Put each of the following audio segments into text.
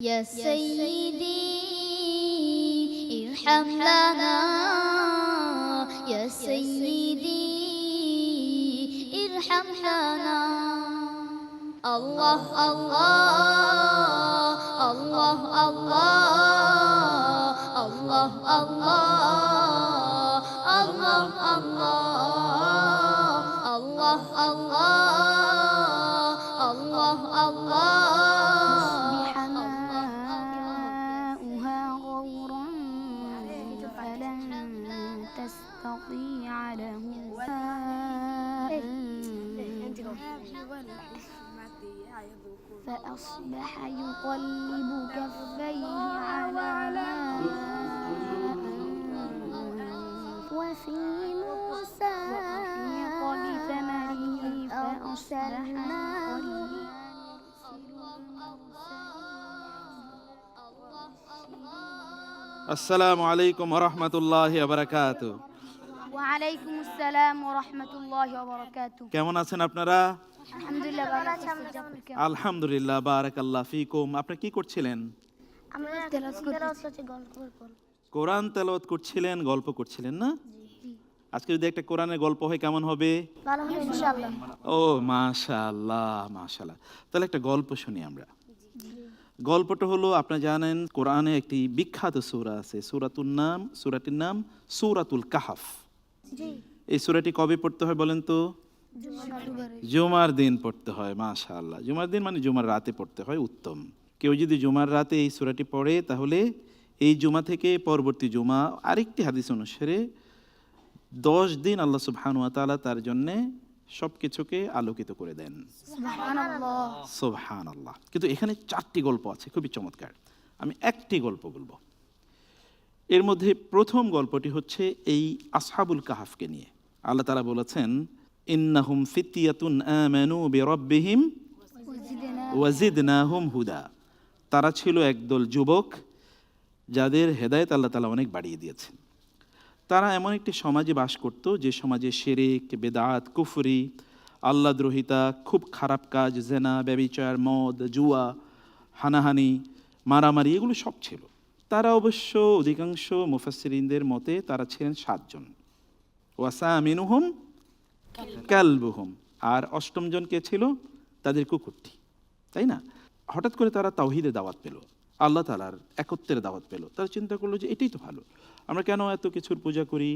يا سيدي ارحم لنا يا سيدي ارحم لنا الله الله الله الله الله الله الله الله الله الله الله حماؤها غورا فلن تستطيع له فأصبح يقلب كفيه على ما وفي موسى بثمره فأرسلناه আসসালামু আলাইকুম রহমতুল্লাহি বারাকাতু। ওয়ালাইকুম আসসালাম ওয়া রাহমাতুল্লাহি ওয়া বারাকাতুহু। কেমন আছেন আপনারা? আলহামদুলিল্লাহ ভালো আছি। আলহামদুলিল্লাহ, বারাকাল্লাহ ফিকুম। আপনি কি করছিলেন? আমরা তেলাওয়াত করছি, গল্প কোরআন তেলাওয়াত করছিলেন, গল্প করছিলেন না? আজকে যদি একটা কোরআনের গল্প হয় কেমন হবে? ভালো হবে ইনশাআল্লাহ। ও মাশাআল্লাহ মাশাআল্লাহ। তাহলে একটা গল্প শুনি আমরা। গল্পটা হলো, আপনারা জানেন কোরআনে একটি বিখ্যাত সূরা আছে, সূরাটির নাম সূরাতুল কাহফ। এই সূরাটি কবে পড়তে হয় বলেন তো? জুমার দিন পড়তে হয়। মাশাআল্লাহ, জুমার দিন মানে জুমার রাতে পড়তে হয়, উত্তম। কেউ যদি জুমার রাতে এই সূরাটি পড়ে তাহলে এই জুমা থেকে পরবর্তী জুমা, আরেকটি হাদিস অনুসারে 10 দিন আল্লাহ সুবহানাহু ওয়া তাআলা তার জন্যে সব কিছুকে আলোকিত করে দেন। সুবহানাল্লাহ। কিন্তু এখানে 4টি গল্প আছে, খুবই চমৎকার। আমি একটি গল্প বলবো। এর মধ্যে প্রথম গল্পটি হচ্ছে এই আসহাবুল কাহাফকে নিয়ে। আল্লাহ তাআলা বলেছেন, ইন্নাহুম ফিতয়াতুন আমানু বিরাব্বিহিম ওয়া জিদনাহুম হুদা। তারা ছিল একদল যুবক যাদের হেদায়েত আল্লাহ তাআলা অনেক বাড়িয়ে দিয়েছেন। তারা এমন একটি সমাজে বাস করত যে সমাজে শিরক, বেদাত, কুফরি, আল্লাহদ্রোহিতা, খুব খারাপ কাজ, জেনা, ব্যভিচার, মদ, জুয়া, হানাহানি, মারামারি, এগুলো সব ছিল। তারা অবশ্য অধিকাংশ মুফাসসিরিনদের মতে তারা ছিলেন 7 জন। ওয়াসামিনুহুম কালবুহুম। আর 8ম জন কে ছিল? তাদের কুকুরটি, তাই না? হঠাৎ করে তারা তাওহীদের দাওয়াত পেল, আল্লাহ তাআলার একত্বের দাওয়াত পেল। তারা চিন্তা করলো যে এটাই তো ভালো। আমরা কেন এত কিছুর পূজা করি?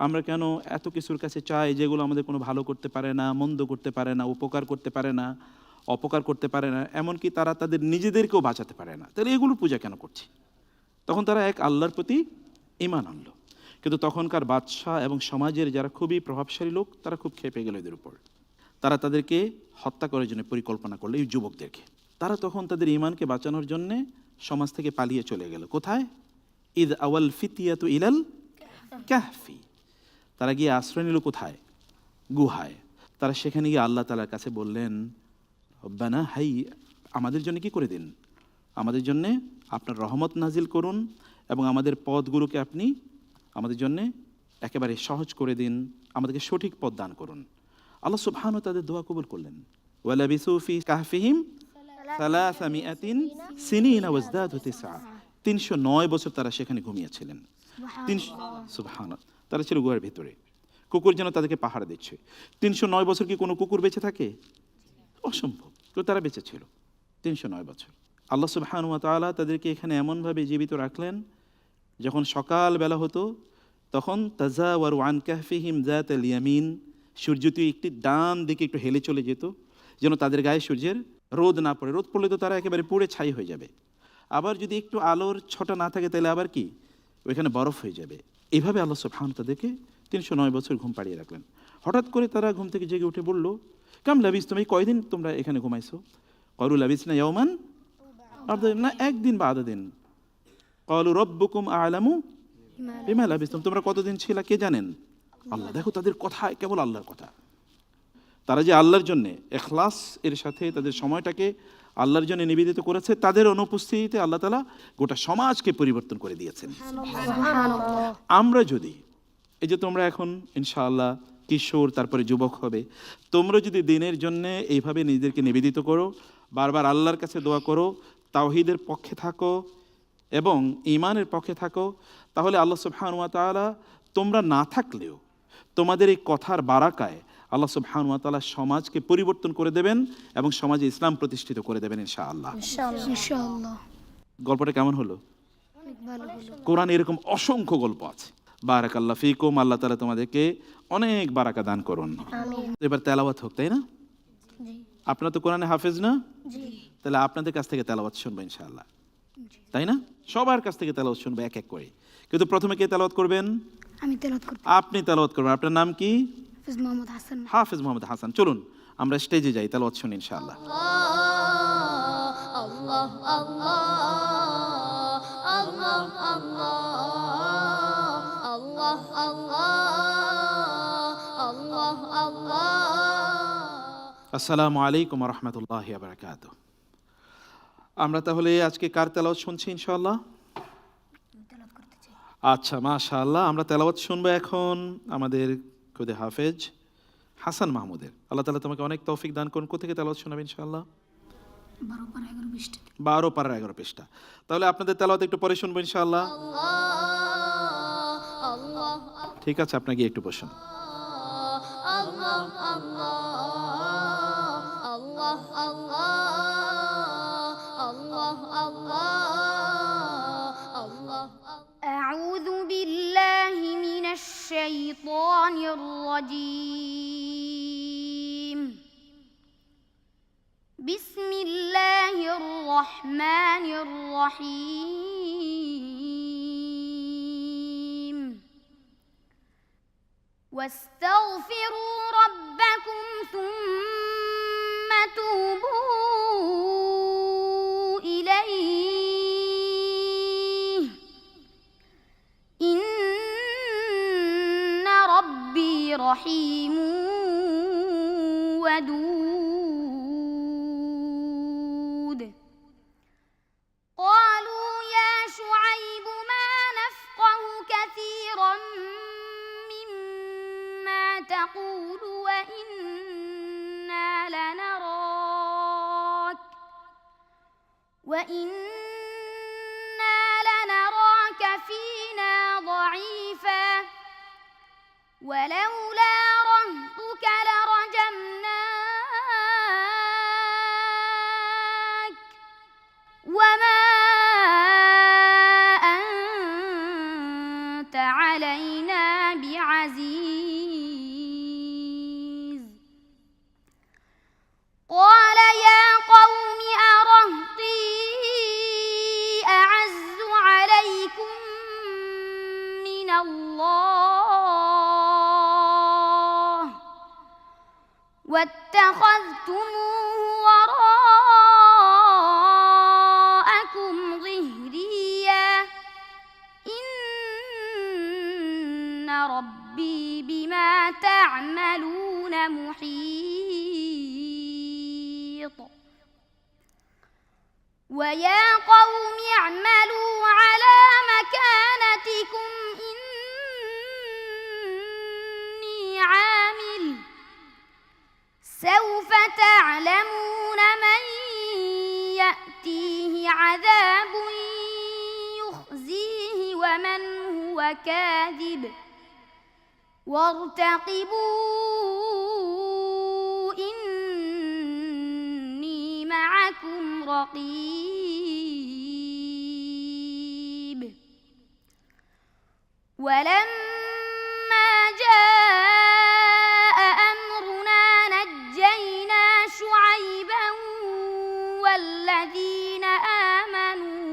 আমরা কেন এত কিছুর কাছে চাই যেগুলো আমাদের কোনো ভালো করতে পারে না, মন্দ করতে পারে না, উপকার করতে পারে না, অপকার করতে পারে না, এমনকি তারা তাদের নিজেদেরকেও বাঁচাতে পারে না, তাহলে এগুলো পূজা কেন করছি? তখন তারা এক আল্লাহর প্রতি ঈমান আনলো। কিন্তু তখনকার বাদশাহ এবং সমাজের যারা খুবই প্রভাবশালী লোক, তারা খুব ক্ষেপে গেল এদের উপর। তারা তাদেরকে হত্যা করার জন্য পরিকল্পনা করলো, এই যুবকদেরকে। তারা তখন তাদের ঈমানকে বাঁচানোর জন্যে সমাজ থেকে পালিয়ে চলে গেল। কোথায়? ইদ আওয়াল ফিতিয়াতু ইলাল কাহফি। তারা গিয়ে আশ্রয় নিল কোথায়? গুহায়। তারা সেখানে গিয়ে আল্লাহ তাআলার কাছে বললেন, রব্বানা হাই, আমাদের জন্য কি করে দিন, আমাদের জন্যে আপনার রহমত নাজিল করুন এবং আমাদের পথগুলোকে আপনি আমাদের জন্যে একেবারে সহজ করে দিন, আমাদেরকে সঠিক পথ দান করুন। আল্লাহ সুবহানাহু ওয়া তাআলা তাদের দোয়া কবুল করলেন। ওয়ালাবিসু ফি কাহফিহিম 300 সিনিনা ওয়াজদাদু 9। 309 বছর তারা সেখানে ঘুমিয়েছিলেন। সুবহানাল্লাহ। তারা ছিল গুহার ভিতরে, কুকুর যেন তাদেরকে পাহারা দিচ্ছে। 309 বছর কি কোনো কুকুর বেঁচে থাকে? অসম্ভব। তো তারা বেঁচে ছিল 309 বছর। আল্লাহ সুবহানাহু ওয়া তাআলা তাদেরকে এখানে এমনভাবে জীবিত রাখলেন, যখন সকাল বেলা হতো তখন তাজাওয়ারু আন কাহফিহিম যাতাল ইয়ামিন, সূর্যটি একটি ডান দিকে একটু হেলে চলে যেত, যেন তাদের গায়ে সূর্যের রোদ না পড়ে। রোদ পড়লে তো তারা একেবারে পুড়ে ছাই হয়ে যাবে। আবার যদি একটু আলোর ছটা না থাকে তাহলে আবার কি, ওইখানে বরফ হয়ে যাবে। এইভাবে আল্লাহ সুবহানাহু তাদেরকে 309 বছর ঘুম পাড়িয়ে রাখলেন। হঠাৎ করে তারা ঘুম থেকে জেগে উঠে বলল, কাম লাবিস, তুমি কয়দিন তোমরা এখানে ঘুমাইছো? ক্বালু লাবিসনা ইয়াওমান, না একদিন বা আধা দিন। ক্বালু রব্বুকুম আ'লামু বিমা লাবিসতুম, তোমরা কতদিন ছিল কে জানেন? আল্লাহ। দেখো তাদের কথা কেবল আল্লাহর কথা। তারা যে আল্লাহর জন্য ইখলাস এর সাথে তাদের সময়টাকে আল্লাহর জন্য নিবেদিত করেছে, তাদের অনুপস্থিতিতে আল্লাহ তাআলা গোটা সমাজকে পরিবর্তন করে দিয়েছেন। আমরা যদি, এই যে তোমরা এখন ইনশাআল্লাহ কিশোর তারপরে যুবক হবে, তোমরা যদি দিনের জন্য এইভাবে নিজেদেরকে নিবেদিত করো, বারবার আল্লাহর কাছে দোয়া করো, তাওহীদের পক্ষে থাকো এবং ঈমানের পক্ষে থাকো, তাহলে আল্লাহ সুবহানাহু ওয়া তাআলা তোমরা না থাকলেও তোমাদের এই কথার বারাকায় আল্লাহ সুবহানাহু ওয়া তাআলা সমাজকে পরিবর্তন করে দেবেন এবং সমাজে ইসলাম প্রতিষ্ঠিত করে দেবেন ইনশাআল্লাহ। ইনশাআল্লাহ। গল্পটা কেমন হলো? অনেক ভালো হলো। কোরআনে এরকম অসংখ্য গল্প আছে। বারাকাল্লাহ ফিকুম, আল্লাহ তাআলা তোমাদেরকে অনেক বারাকা দান করুন। আমিন। এবার তেলাওয়াত হোক, তাই না? জি আপনারা তো কোরআনে হাফেজ না? জি তাহলে আপনাদের কাছ থেকে তেলাওয়াত শুনবো ইনশাআল্লাহ, তাই না? সবার কাছ থেকে তেলাওয়াত শুনবো এক এক করে। কিন্তু প্রথমে কে তেলাওয়াত করবেন? আমি তেলাওয়াত করব। আপনি তেলাওয়াত করবেন। আপনার নাম কি? হাফেজ মোহাম্মদ হাসান। হাফেজ মোহাম্মদ হাসান। চলুন আমরা স্টেজে যাই, তেলাওয়াত শুনি ইনশাআল্লাহ। আল্লাহ আল্লাহ আল্লাহ আল্লাহ আল্লাহ আল্লাহ আল্লাহ। আসসালামু আলাইকুম ওয়া রাহমাতুল্লাহি ওয়া বারাকাতুহু। আমরা তাহলে আজকে কার তেলাওয়াত শুনছি ইনশাআল্লাহ? তেলাওয়াত করতে চাই। আচ্ছা, মাশাআল্লাহ। আমরা তেলাওয়াত শুনবো এখন আমাদের খুদে হাফেজ হাসান মাহমুদের। আল্লাহ তাআলা তোমাকে অনেক তৌফিক দান করুন। কোথা থেকে তেলাওয়াত শোনাবেন ইনশাআল্লাহ? 12 পারা 11 পৃষ্ঠা। 12 পারা 11 পৃষ্ঠা। তাহলে আপনাদের তেলাওয়াত একটু পরে শুনবো ইনশাআল্লাহ। ঠিক আছে, আপনাকে একটু বসুন। أعوذ بالله من الشيطان الرجيم. بسم الله الرحمن الرحيم. واستغفروا ربكم ثم توبوا إليه إن ربي رحيم ودود. قالوا يا شعيب ما نفقه كثيرا مما تقول وإنا لنراك فينا ضعيفا ولولا رهطك لرجمناك وما أنت علينا بعزيز. قال يا قوم أرهطي أعز عليكم من الله واتخذتموه وراءكم ظهريا إن ربي بما تعملون محيط. ويا قوم اعملوا على مكانتكم إني عامل سوف تعلمون من يأتيه عذاب يخزيه ومن هو كاذب وارتقبوا إني معكم رقيب. ولما جاء أمرنا نجينا شعيبا والذين آمنوا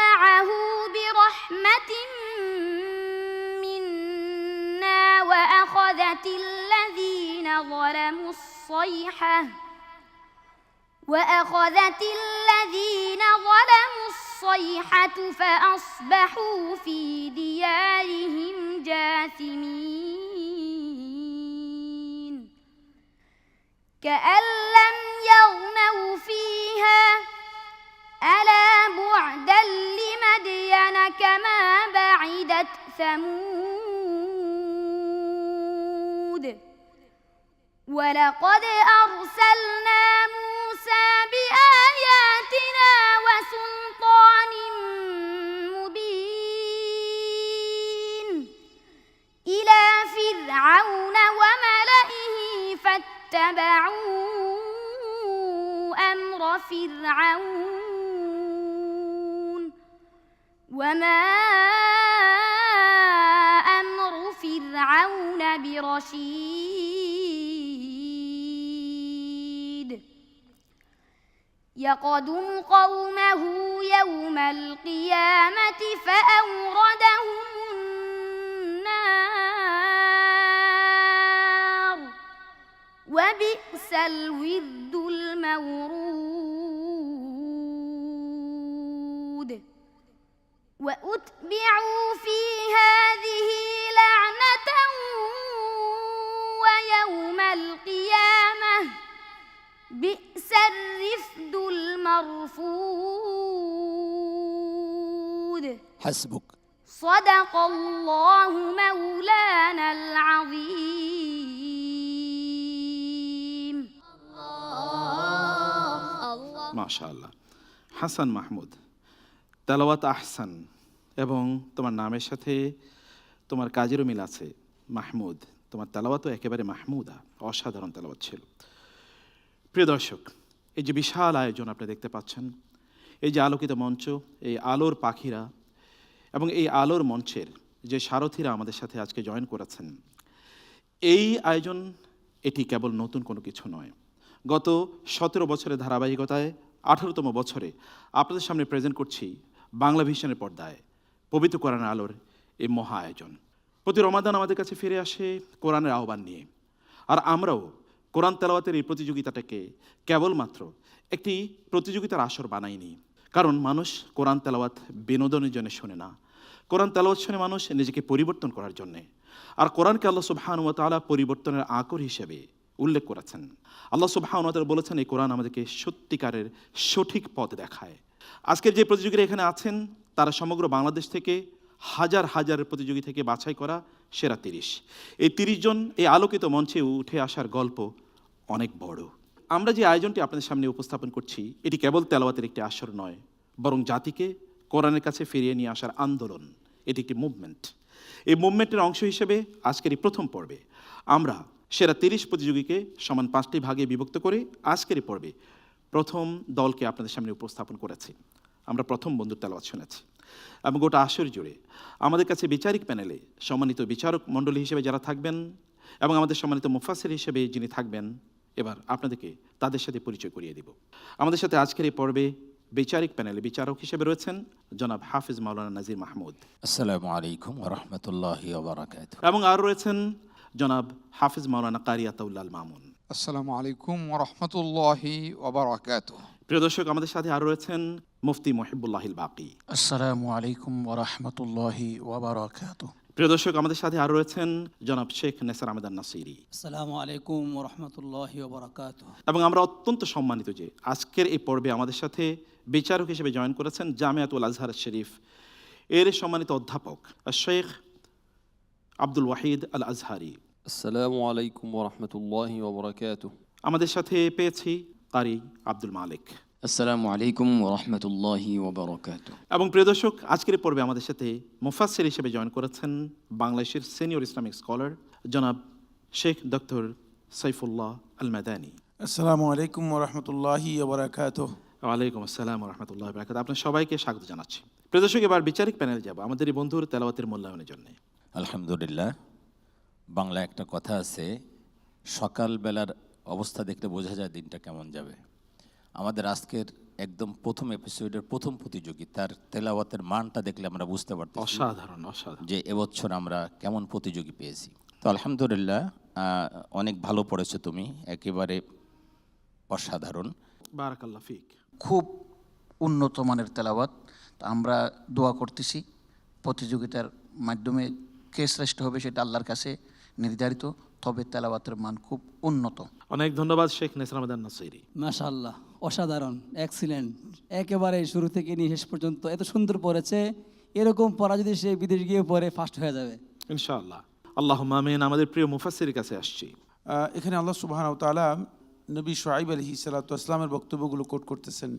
معه برحمة منا وأخذت الذين ظلموا الصيحة فأصبحوا في ديارهم جاثمين كأن لم يغنوا فيها ألا بعدا لمدين كما بعدت ثمود ولقد ولقد أرسلنا موسى بآياتنا وسلطان مبين إلى فرعون وملئه فاتبعوا أمر فرعون وما أمر فرعون برشيد يقدم قومه يوم القيامة فأوردهم النار وبئس الورد المورود وأتبعوا في هذه لعنة ويوم القيامة بئس الرفد المرفود حسبك. صدق الله مولانا العظيم الله মাশাআল্লাহ। হাসান মাহমুদ, তেলাওয়াত আহসান, এবং তোমার নামের সাথে তোমার কাজেরও মিল আছে মাহমুদ। তোমার তেলাওয়াতও একেবারে মাহমুদা, অসাধারণ তেলাওয়াত ছিল। প্রিয় দর্শক, এই যে বিশাল আয়োজন আপনি দেখতে পাচ্ছেন, এই যে আলোকিত মঞ্চ, এই আলোর পাখিরা এবং এই আলোর মঞ্চের যে সারথীরা আমাদের সাথে আজকে জয়েন করেছেন, এই আয়োজন এটি কেবল নতুন কোনো কিছু নয়। গত 17 বছরের ধারাবাহিকতায় 18তম বছরে আপনাদের সামনে প্রেজেন্ট করছি বাংলা ভিশনের পর্দায় পবিত্র কোরআনের আলোর এই মহা আয়োজন। প্রতি রমাদান আমাদের কাছে ফিরে আসে কোরআনের আহ্বান নিয়ে, আর আমরাও কোরআন তেলাওয়াতের এই প্রতিযোগিতাটাকে কেবলমাত্র একটি প্রতিযোগিতার আসর বানাইনি। কারণ মানুষ কোরআন তেলাওয়াত বিনোদনের জন্য শোনে না, কোরআন তেলাওয়াত শুনে মানুষ নিজেকে পরিবর্তন করার জন্যে। আর কোরআনকে আল্লাহ সুবহানাহু ওয়া তাআলা পরিবর্তনের আকর হিসেবে উল্লেখ করেছেন। আল্লাহ সুবহানাহু ওয়া তাআলা বলেছেন এই কোরআন আমাদেরকে সত্যিকারের সঠিক পথ দেখায়। আজকের যে প্রতিযোগীরা এখানে আছেন তারা সমগ্র বাংলাদেশ থেকে হাজার হাজার প্রতিযোগী থেকে বাছাই করা সেরা 30। এই 30 জন এই আলোকিত মঞ্চে উঠে আসার গল্প অনেক বড়। আমরা যে আয়োজনটি আপনাদের সামনে উপস্থাপন করছি এটি কেবল তেলাওয়াতের একটি আসর নয়, বরং জাতিকে কোরআনের কাছে ফিরিয়ে নিয়ে আসার আন্দোলন। এটি একটি মুভমেন্ট। এই মুভমেন্টের অংশ হিসেবে আজকের এই প্রথম পর্বে আমরা সেরা 30 প্রতিযোগীকে সমান 5টি ভাগে বিভক্ত করে আজকের এই পর্বে প্রথম দলকে আপনাদের সামনে উপস্থাপন করেছি। আমরা প্রথম বন্ধুর তেলাওয়াত শুনেছি এবং গোটা আসর জুড়ে আমাদের কাছে বিচারিক প্যানেলে সম্মানিত বিচারক মণ্ডলী হিসেবে যারা থাকবেন এবং আমাদের সম্মানিত মুফাসসির হিসেবে যিনি থাকবেন, এবার আপনাদেরকে তাদের সাথে পরিচয় করিয়ে দিব। আমাদের সাথে আজকের এই পর্বে বিচারিক প্যানেলে বিচারক হিসেবে রয়েছেন জনাব হাফিজ মাওলানা নাজির মাহমুদ। আসসালামু আলাইকুম ওয়া রাহমাতুল্লাহি ওয়া বারাকাতুহু। এবং আর রয়েছেন জনাব হাফিজ মাওলানা কারি আতাউল্লাহ আল মামুন। আসসালামু আলাইকুম ওয়া রাহমাতুল্লাহি ওয়া বারাকাতুহু। প্রিয় দর্শক, আমাদের সাথে আর রয়েছেন মুফতি মুহিবুল্লাহিল বাকি। আসসালামু আলাইকুম ওয়া রাহমাতুল্লাহি ওয়া বারাকাতুহু। প্রিয় দর্শক, আমাদের সাথে আর রয়েছেন জনাব শেখ নেসার আহমেদ নাসিরি। আসসালামু আলাইকুম ওয়া রাহমাতুল্লাহি ওয়া বারাকাতুহু। এবং আমরা অত্যন্ত সম্মানিত যে আজকের এই পর্বে আমাদের সাথে বিচারক হিসেবে জয়েন করেছেন জামিয়াতুল আজহার শরীফ এর সম্মানিত অধ্যাপক শেখ আব্দুল ওয়াহিদ আল আজহারি। আসসালামু আলাইকুম ওয়া রাহমাতুল্লাহি ওয়া বারাকাতুহু। আমাদের সাথে পেয়েছি কারি আব্দুল মালিক। আসসালামু আলাইকুম ওয়া রাহমাতুল্লাহি ওয়া বারাকাতুহু। এবং প্রিয় দর্শক, আজকের পর্বে আমাদের সাথে মুফাসসির হিসেবে জয়েন করেছেন বাংলাদেশের সিনিয়র ইসলামিক স্কলার জনাব শেখ ডক্টর সাইফুল্লাহ আল মাদানী। আসসালামু আলাইকুম ওয়া রাহমাতুল্লাহি ওয়া বারাকাতুহু। ওয়ালাইকুম আসসালাম ওয়া রাহমাতুল্লাহি ওয়া বারাকাতুহু। আপনার সবাইকে স্বাগত জানাচ্ছি। প্রিয় দর্শক, এবার বিচারিক প্যানেলে যাব আমাদের এই বন্ধুর তেলাওয়াতের মূল্যায়নের জন্য। আলহামদুলিল্লাহ। বাংলা একটা কথা আছে, সকালবেলার অবস্থা দেখলে বোঝা যায় দিনটা কেমন যাবে। আমাদের আজকের একদম প্রথম এপিসোডের প্রথম প্রতিযোগী, তার তেলাওয়াতের মানটা দেখলে আমরা বুঝতে পারতেছি অসাধারণ অসাধারণ যে এবছর আমরা কেমন প্রতিযোগী পেয়েছি। তো আলহামদুলিল্লাহ, অনেক ভালো পড়েছো তুমি, একেবারে অসাধারণ। বারাকাল্লাহ ফিক। খুব উন্নত মানের তেলাওয়াত। তা আমরা দোয়া করতেছি প্রতিযোগিতার মাধ্যমে কে শ্রেষ্ঠ হবে সেটা আল্লাহর কাছে নির্ধারিত, তবে তেলাওয়াতের মান খুব উন্নত। অনেক ধন্যবাদ শেখ নেসার আহমেদ নাসিরি। মাশাআল্লাহ, অসাধারণ, এক্সিলেন্ট। একেবারে শুরু থেকে নিয়ে শেষ পর্যন্ত এত সুন্দর পড়েছে। এরকম পড়া যদি সে বিদেশ গিয়ে পড়ে ফার্স্ট হয়ে যাবে ইনশাআল্লাহ। আল্লাহুম্মা আমিন। আমাদের প্রিয় মুফাসসিরের কাছে আসছি। এখানে আল্লাহ সুবহানাহু ওয়া তাআলা নবী শুআইব আলাইহিস সালাতু ওয়াস সালামের বক্তব্যগুলো কোট করতেছেন।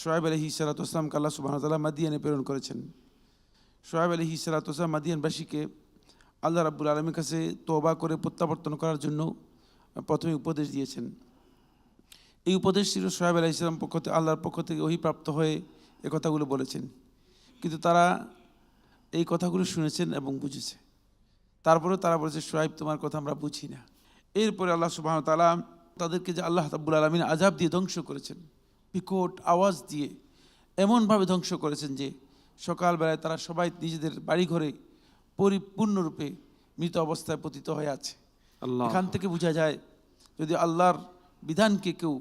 শুআইব আলাইহিস সালাতু ওয়াস সালামকে আল্লাহ সুবহানাহু ওয়া তাআলা মাদিয়ানে প্রেরণ করেছেন। শুআইব আলাইহিস সালাতু ওয়াস সালাম মাদিয়ানবাসীকে আল্লাহ রাব্বুল আলামিনের কাছে তওবা করে প্রত্যাবর্তন করার জন্য প্রথমে উপদেশ দিয়েছেন। এই উপদেশ ছিল শুআইব আলাইহিস সালাম আল্লাহর পক্ষ থেকে ওহীপ্রাপ্ত হয়ে এই কথাগুলো বলেছেন, কিন্তু তারা এই কথাগুলো শুনেছেন এবং বুঝেছে। তারপরে তারা বলেছে, শুআইব তোমার কথা আমরা বুঝি না। এরপরে আল্লাহ সুবহানাহু ওয়া তাআলা তাদেরকে যে আল্লাহ রাব্বুল আলামিন আযাব দিয়ে ধ্বংস করেছেন, বিকট আওয়াজ দিয়ে এমনভাবে ধ্বংস করেছেন যে সকালবেলায় তারা সবাই নিজেদের বাড়িঘরে পরিপূর্ণরূপে মৃত অবস্থায় পতিত হয়ে আছে। এখান থেকে বোঝা যায়, যদি আল্লাহর বিধানকে কেউ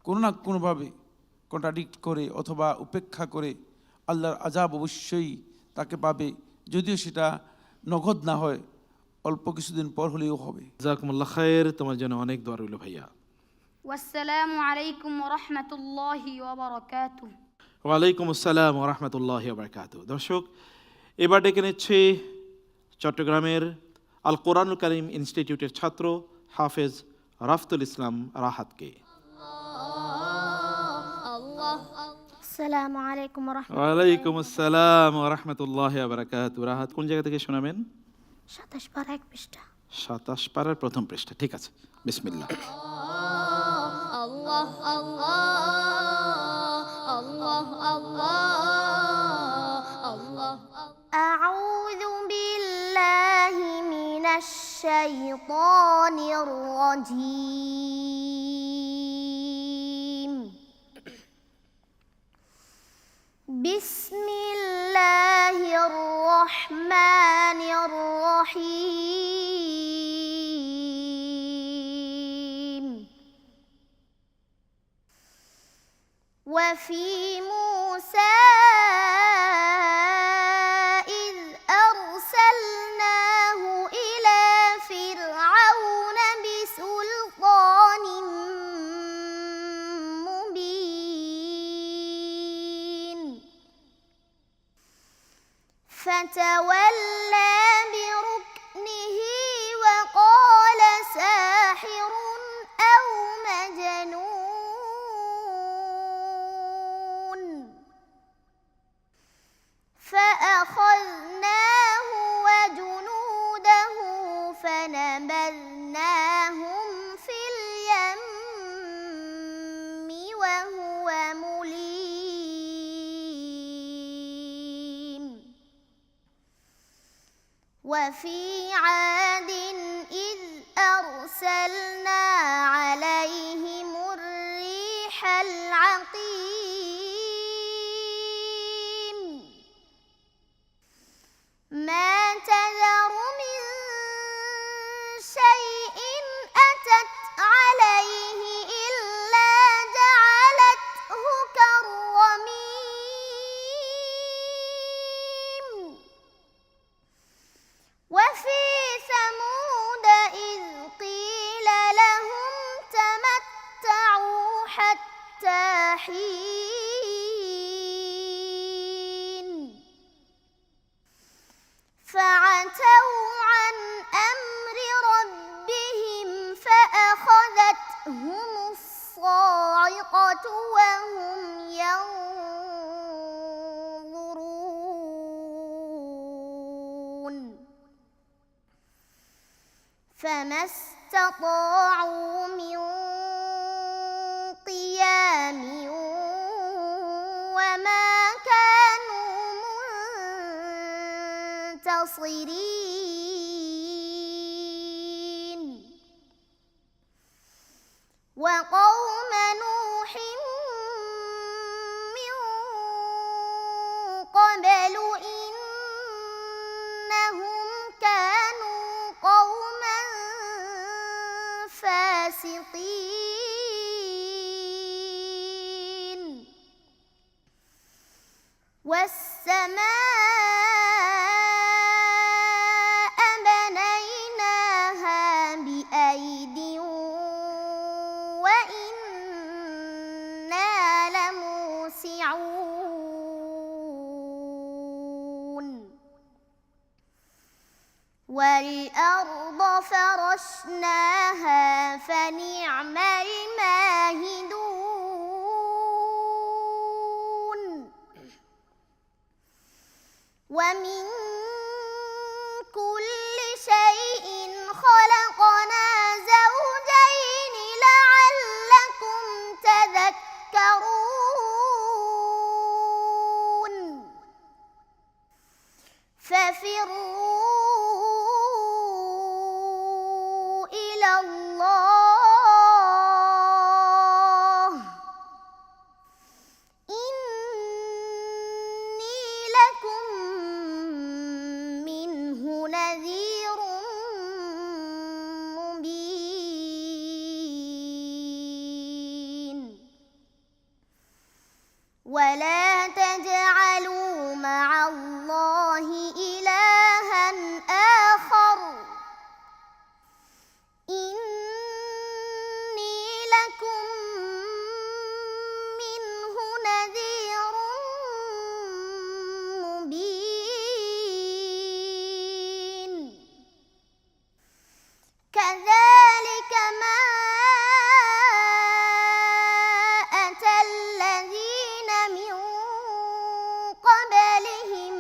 কোনো না কোনোভাবে কন্ট্রাডিক্ট করে অথবা উপেক্ষা করে, আল্লাহর আযাব অবশ্যই তাকে পাবে, যদিও সেটা নগদ না হয়, অল্প কিছুদিন পর হলেও হবে। জাযাকুমুল্লাহ খায়ের, তোমার জন্য অনেক দোয়া রইল ভাইয়া। ওয়াসসালামু আলাইকুম ওয়া রাহমাতুল্লাহি ওয়া বারাকাতুহু। ওয়ালাইকুম আসসালাম ওয়া রাহমাতুল্লাহি ওয়া বারাকাতুহু। দর্শক, এবার ডেকে নিচ্ছি চট্টগ্রামের আল কোরআনুল কারীম ইনস্টিটিউটের ছাত্র হাফেজ রাফতুল ইসলাম রাহাতকে। আসসালামু আলাইকুম ওয়া রাহমাতুল্লাহ। ওয়ালাইকুম আসসালাম ওয়া রাহমাতুল্লাহি ওয়া বারাকাতুহু। রাহাত কোন জায়গা থেকে শোনাবেন? 27 পারা 1 পৃষ্ঠা। 27 পারার প্রথম পৃষ্ঠা। ঠিক আছে, বিসমিল্লাহ। আল্লাহ আল্লাহ আল্লাহ আল্লাহ আল্লাহ। আউযু বিল্লাহি মিনাশ শাইতানির রাজীম। বিসমিল্লাহির রহমানির রহিম। وفي موسى إذ أرسلناه إلى فرعون بسلطان مبين فتولى بركنه وقال ساحر أو مجنون فأخذناه وجنوده فنبذناهم في اليم وهو مليم. وفي عاد إذ أرسلنا عليهم الريح العقيم ما تذر من شيء أتت عليه إلا جعلته كالرميم. وفي ثمود إذ قيل لهم تمتعوا حتى حين فعتوا عن أمر ربهم فأخذتهم الصاعقة وهم ينظرون فما استطاعوا من قيام وما كانوا منتصرين. وقوم نوح من قبل إنهم كانوا قوما فاسقين. والسماء بنيناها بأيد وإنا لموسعون. والأرض فرشناها فنعم الماهدون ومن كل شيء خلقنا زوجين لعلكم تذكرون ففروا إلى الله إني لكم منه نذير مبين ولا تجعلوا مع الله إلها آخر إني لكم منه نذير مبين كذلك ما أتى الذين من قبلهم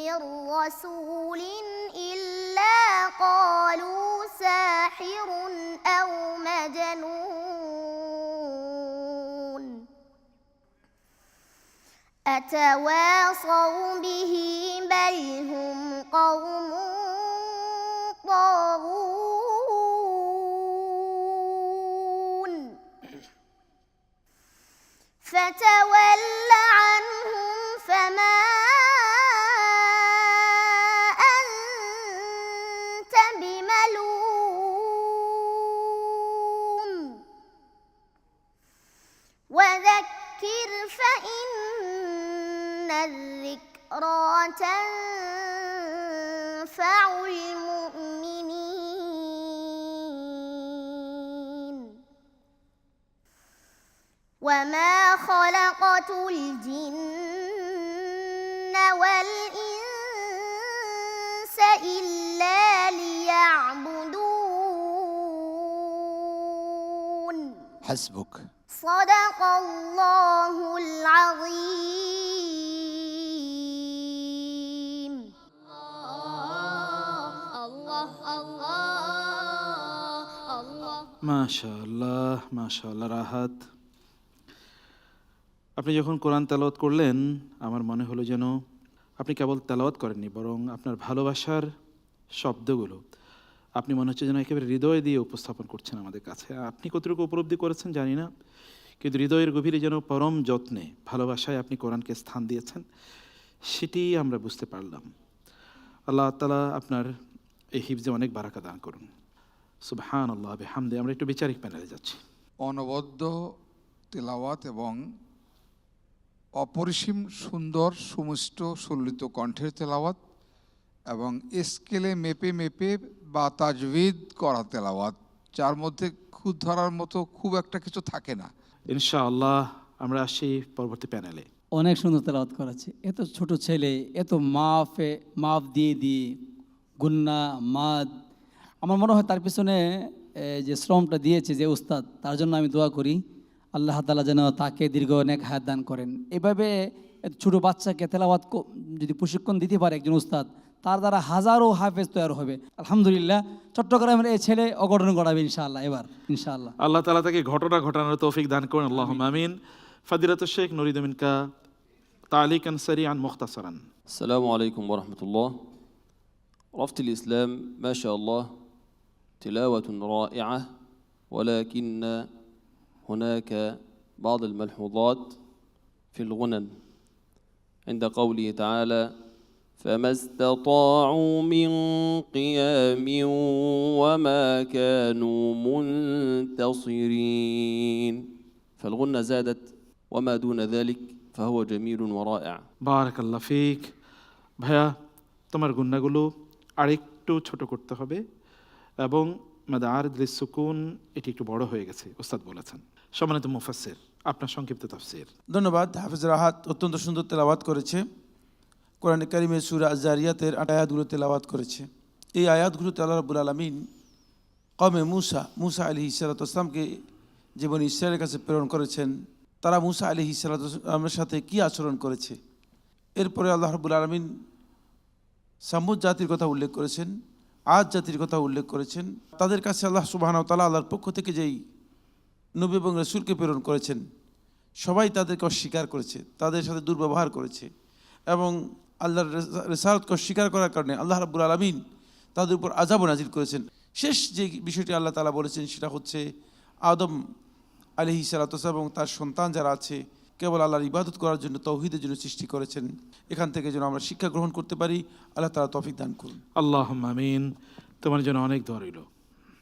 من رسول إلا قالوا ساحر أو مجنون أتواصوا به بل هم قوم طاغون فتول عنهم فما أنت بملوم وذكر فإن الذكرى تنفع المؤمنين وما خلقت الجن والإنس إلا ليعبدون حسبك. صدق الله العظيم. الله الله الله মাশাআল্লাহ মাশাআল্লাহ। রাহাত, আপনি যখন কোরআন তেলাওয়াত করলেন আমার মনে হলো যেন আপনি কেবল তেলাওয়াত করেননি, বরং আপনার ভালোবাসার শব্দগুলো আপনি মনে হচ্ছে যেন একেবারে হৃদয় দিয়ে উপস্থাপন করছেন আমাদের কাছে। আপনি কতটুকু উপলব্ধি করেছেন জানি না, কিন্তু হৃদয়ের গভীরে যেন পরম যত্নে ভালোবাসায় আপনি কোরআনকে স্থান দিয়েছেন, সেটি আমরা বুঝতে পারলাম। আল্লাহ তাআলা আপনার এই হিফজে অনেক বারাকা দান করুন। সুবহানাল্লাহ বিহামদি। আমরা একটু বিচারিক প্যানেলে যাচ্ছি। অনবদ্য তেলাওয়াত এবং অপরিসীম সুন্দর সুমিষ্ট সল্লিত কণ্ঠের তেলাওয়াত এবং স্কেলে মেপে মেপে বা তাজবিদ করা তেলাওয়াত, যার মধ্যে খুদ ধরার মতো খুব একটা কিছু থাকে না। ইনশাআল্লাহ আমরা আসি পরবর্তী প্যানেলে। অনেক সুন্দর তেলাওয়াত করেছে। এত ছোট ছেলে এত মাফ দিয়ে গুন্না মাদ, আমার মনে হয় তার পিছনে যে শ্রমটা দিয়েছে যে উস্তাদ, তার জন্য আমি দোয়া করি আল্লাহ তাআলা যেন তাকে দীর্ঘ নেক হায়াত দান করেন। এভাবে ছোটো বাচ্চাকে তেলাওয়াত যদি প্রশিক্ষণ দিতে পারে একজন উস্তাদ, তার দ্বারা হাজারো হাফেজ তৈরি হবে। আলহামদুলিল্লাহ, চট্টগ্রামের এই ছেলে অঘটন ঘটাবে ইনশাআল্লাহ এবার ইনশাআল্লাহ। আল্লাহ তাআলা তাকে ঘটনা ঘটানোর তৌফিক দান করেন, আল্লাহুম্মা আমিন। ফাদিলাতুশ শেখ নুরিদ মিনকা তালিকান সারিআন মুখতাসারান। السلام عليكم ورحمة الله. رفض الإسلام ما شاء الله تلاوة رائعة، ولكن هناك بعض الملحوظات في الغنن عند قوله تعالى فما استطاعوا من قيام وما كانوا منتصرين، فالغنة زادت وما دون ذلك فهو جميل ورائع. বারাকাল্লাহ ফিক। ভাইয়া, তোমার গুন্নাগুলো আরেকটু ছোট করতে হবে এবং মাদারিদ লিসসুকুন এটি একটু বড় হয়ে গেছে, ওস্তাদ বলেছেন। সম্মানিত মুফাসসির, আপনার সংক্ষিপ্ত তাফসীর। ধন্যবাদ। হাফেজ রাহাত অত্যন্ত সুন্দর তেলাওয়াত করেছে। কোরআনে কারিমের সূরা আয-যারিয়াতের আয়াতগুলো তেলাওয়াত করেছে। এই আয়াতগুলোতে আল্লাহ রাব্বুল আলামিন কওমে মুসা আলাইহিস সালাতু ওয়াসসালামকে যে বনি ইসরায়েলের কাছে প্রেরণ করেছেন, তারা মুসা আলাইহিস সালাতু ওয়াসসালামের সাথে কী আচরণ করেছে। এরপরে আল্লাহ রাব্বুল আলামিন সামুদ জাতির কথা উল্লেখ করেছেন, আদ জাতির কথা উল্লেখ করেছেন। তাদের কাছে আল্লাহ সুবহানাহু ওয়া তাআলা আল্লাহর পক্ষ থেকে যেই নবী এবং রাসূলকে প্রেরণ করেছেন, সবাই তাদেরকে অস্বীকার করেছে, তাদের সাথে দুর্ব্যবহার করেছে এবং আল্লাহর রিসালাতকে অস্বীকার করার কারণে আল্লাহ রাব্বুল আলামিন তাদের উপর আযাব নাজিল করেছেন। শেষ যে বিষয়টি আল্লাহ তাআলা বলেছেন সেটা হচ্ছে আদম আলাইহিস সালাতু ওয়াসসালাম এবং তার সন্তান যারা আছে কেবল আল্লাহর ইবাদত করার জন্য, তাওহীদের জন্য সৃষ্টি করেছেন। এখান থেকে যেন আমরা শিক্ষা গ্রহণ করতে পারি, আল্লাহ তাআলা তৌফিক দান করুন। আল্লাহুম্মা আমিন। তোমার জন্য অনেক দোয়া রইল।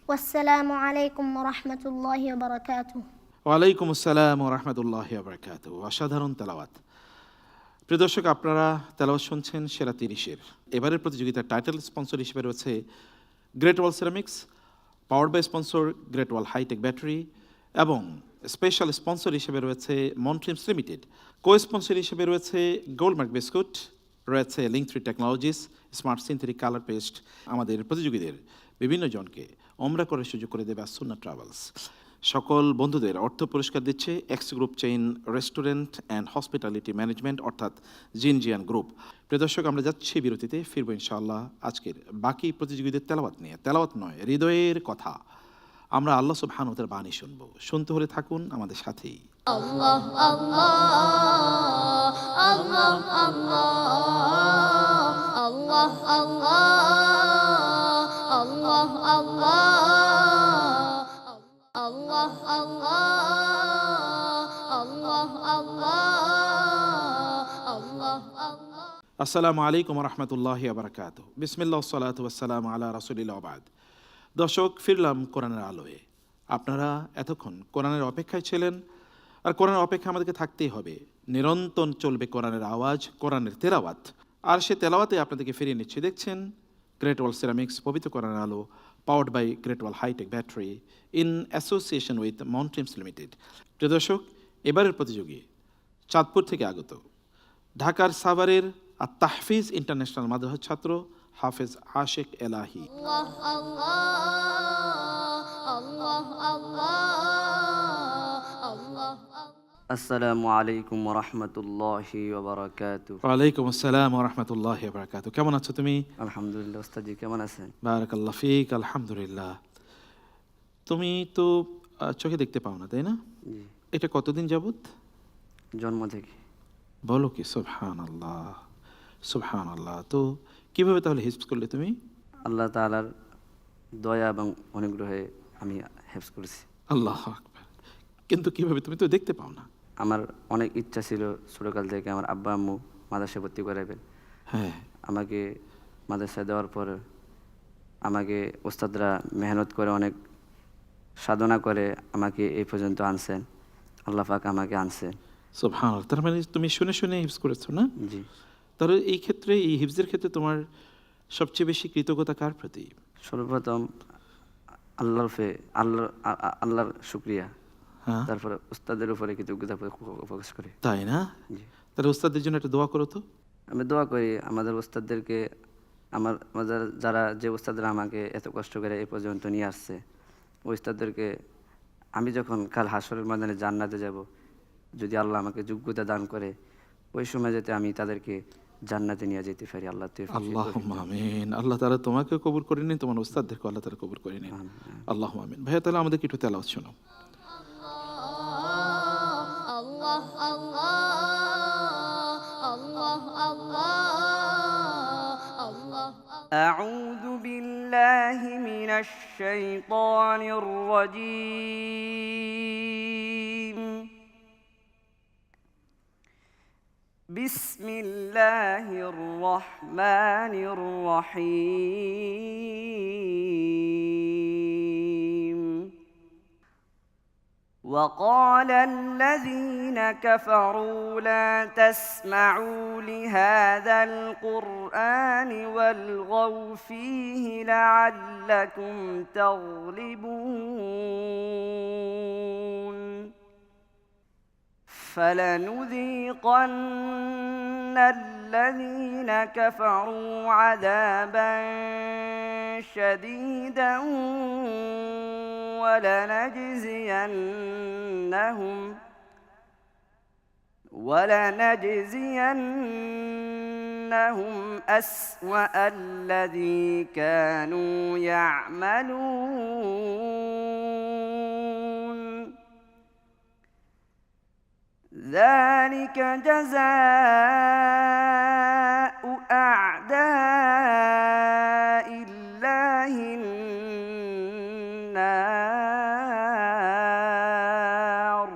ওয়াসসালামু আলাইকুম ওয়া রাহমাতুল্লাহি ওয়া বারাকাতুহু। ওয়ালাইকুম আসসালাম ওয়া রাহমাতুল্লাহি ওয়া বারাকাতুহু। অসাধারণ তেলাওয়াত। প্রিয় দর্শক, আপনারা তেলাওয়াত শুনছেন সেরা 30-এর। এবারের প্রতিযোগিতার টাইটেল স্পন্সর হিসেবে রয়েছে Great Wall Ceramics, powered by sponsor Great Wall hi tech battery, এবং স্পেশাল স্পন্সর হিসেবে রয়েছে মন্ট্রিমস লিমিটেড। কো স্পন্সর হিসেবে রয়েছে গোল্ডমার্ক বিস্কুট, রয়েছে link 3 technologies, smart synthetic colour paste. আমাদের প্রতিযোগীদের বিভিন্ন জনকে ওমরা করার সুযোগ করে দেবে সুন্নাহ ট্রাভেলস। সকল বন্ধুদের অর্থ পুরস্কার দিচ্ছে X group chain restaurant and hospitality management, অর্থাৎ জিনজিয়ান গ্রুপ। প্রিয় দর্শক, আমরা যাচ্ছি বিরতিতে, ফিরবো ইনশাআল্লাহ আজকের বাকি প্রতিযোগীদের তেলাওয়াত নিয়ে। তেলাওয়াত নয়, হৃদয়ের কথা। আমরা আল্লাহ সুবহানাহু ওয়া তাআলার বাণী শুনবো। শুনতে হলে থাকুন আমাদের সাথেই। আল্লাহ আল্লাহ আল্লাহ আল্লাহ আল্লাহ আল্লাহ আল্লাহ আল্লাহ আল্লাহ আল্লাহ আল্লাহ আল্লাহ আল্লাহ। আসসালামু আলাইকুম ওয়া রাহমাতুল্লাহি ওয়া বারাকাতুহু। বিসমিল্লাহ ওয়া সালাতু ওয়া সালামু আলা রাসূলিল্লাহ ওয়া বা'দ। দর্শক, ফিরলাম কোরআনের আলোয়। আপনারা এতক্ষণ কোরআনের অপেক্ষায় ছিলেন, আর কোরআনের অপেক্ষা আমাদেরকে থাকতেই হবে। নিরন্তর চলবে কোরআনের আওয়াজ, কোরআনের তেলাওয়াত। আর সে তেলাওয়াতে আপনাদেরকে ফিরিয়ে নিচ্ছে। দেখছেন গ্রেট ওয়াল সিরামিক্স, পবিত্র কোরআনের আলো, powered by Great Wall hi tech battery, in association with মন্ট্রিমস লিমিটেড। প্রিয় দর্শক, এবারের প্রতিযোগী চাঁদপুর থেকে আগত, ঢাকার সাভারের আর তাহফিজ ইন্টারন্যাশনাল মাদ্রাসার ছাত্র হাফেজ আশিক এলাহি। আল্লাহ আল্লাহ আল্লাহ আল্লাহ আল্লাহ। আসসালামু আলাইকুম ওয়া রাহমাতুল্লাহি ওয়া বারাকাতুহু। ওয়ালাইকুম আসসালাম ওয়া রাহমাতুল্লাহি ওয়া বারাকাতুহু। কেমন আছো তুমি? আলহামদুলিল্লাহ। ওস্তাদ জি কেমন আছেন? বারাকাল্লাহ ফিক। আলহামদুলিল্লাহ। তুমি তো চোখে দেখতে পাও না, তাই না? জি। এটা কতদিন যাবত? জন্ম থেকে। বলো কি? সুবহানাল্লাহ সুবহানাল্লাহ। তো কিভাবে তাহলে হিফজ করলে তুমি? আল্লাহ তাআলার দয়া এবং অনুগ্রহে আমি হিফজ করেছি। আল্লাহু আকবার। কিন্তু কিভাবে? তুমি তো দেখতে পাও না। আমার অনেক ইচ্ছা ছিল ছোটকাল থেকে আমার আব্বা আম্মু মাদ্রাসায় ভর্তি করাবেন। হ্যাঁ। আমাকে মাদ্রাসায় দেওয়ার পর আমাকে ওস্তাদরা মেহনত করে, অনেক সাধনা করে আমাকে এই পর্যন্ত আনছেন। আল্লাহ পাক আমাকে আনছেন। সুবহানাল্লাহ। তার মানে তুমি শুনে শুনে হিফজ করেছো না? জি। তাহলে এই ক্ষেত্রে, এই হিফজের ক্ষেত্রে তোমার সবচেয়ে বেশি কৃতজ্ঞতা কার প্রতি? সর্বপ্রথম আল্লাহর শুকরিয়া, হ্যাঁ। তারপরে উস্তাদের উপরে কৃতজ্ঞতা প্রকাশ করি। তাই না? জি। তাহলে উস্তাদের জন্য একটা দোয়া করো তো। আমি দোয়া করি আমাদের উস্তাদদেরকে, আমাদের যারা যে উস্তাদরা আমাকে এত কষ্ট করে এই পর্যন্ত নিয়ে আসছে, ওই উস্তাদদেরকে আমি যখন কাল হাসরের ময়দানে জান্নাতে যাব, যদি আল্লাহ আমাকে যোগ্যতা দান করে, ওই সময় যাতে আমি তাদেরকে জান্নাতে নিয়ে যেতে পারি। আল্লাহ আল্লাহুম্মা আমিন। আল্লাহ তাআলা তোমাকে কবুল করে নিন, তোমার উস্তাদদেরকে আল্লাহ তাআলা কবুল করে নিন। আল্লাহুম্মা আমিন। ভাইয়া, তাহলে আমাদেরকে একটু তেলাওয়াত শোনাও। আল্লাহ আল্লাহ আল্লাহ আল্লাহ আল্লাহ। আউযু বিল্লাহি মিনাশ শাইতানির রাজীম। বিসমিল্লাহির রহমানির রহিম। وقال الذين كفروا لا تسمعوا لهذا القرآن والغوا فيه لعلكم تغلبون. فلنذيقن الذين كفروا عذابا شديدا ولنجزينهم أسوأ الذي كانوا يعملون ذلك جزاء أعداء الله النار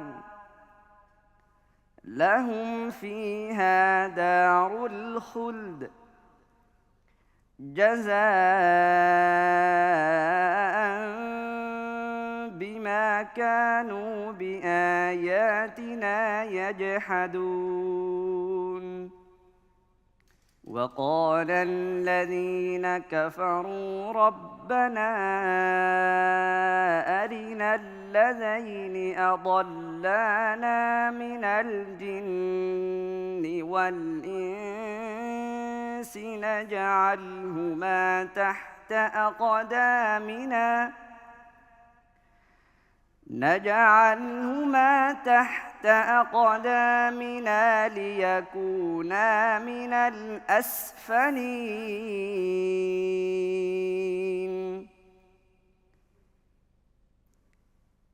لهم فيها دار الخلد جزاء بما كانوا بآياتنا يجحدون وقال الذين كفروا ربنا أرنا الذين أضلانا من الجن والإنس نجعلهما تحت أقدامنا ليكونا من الأسفلين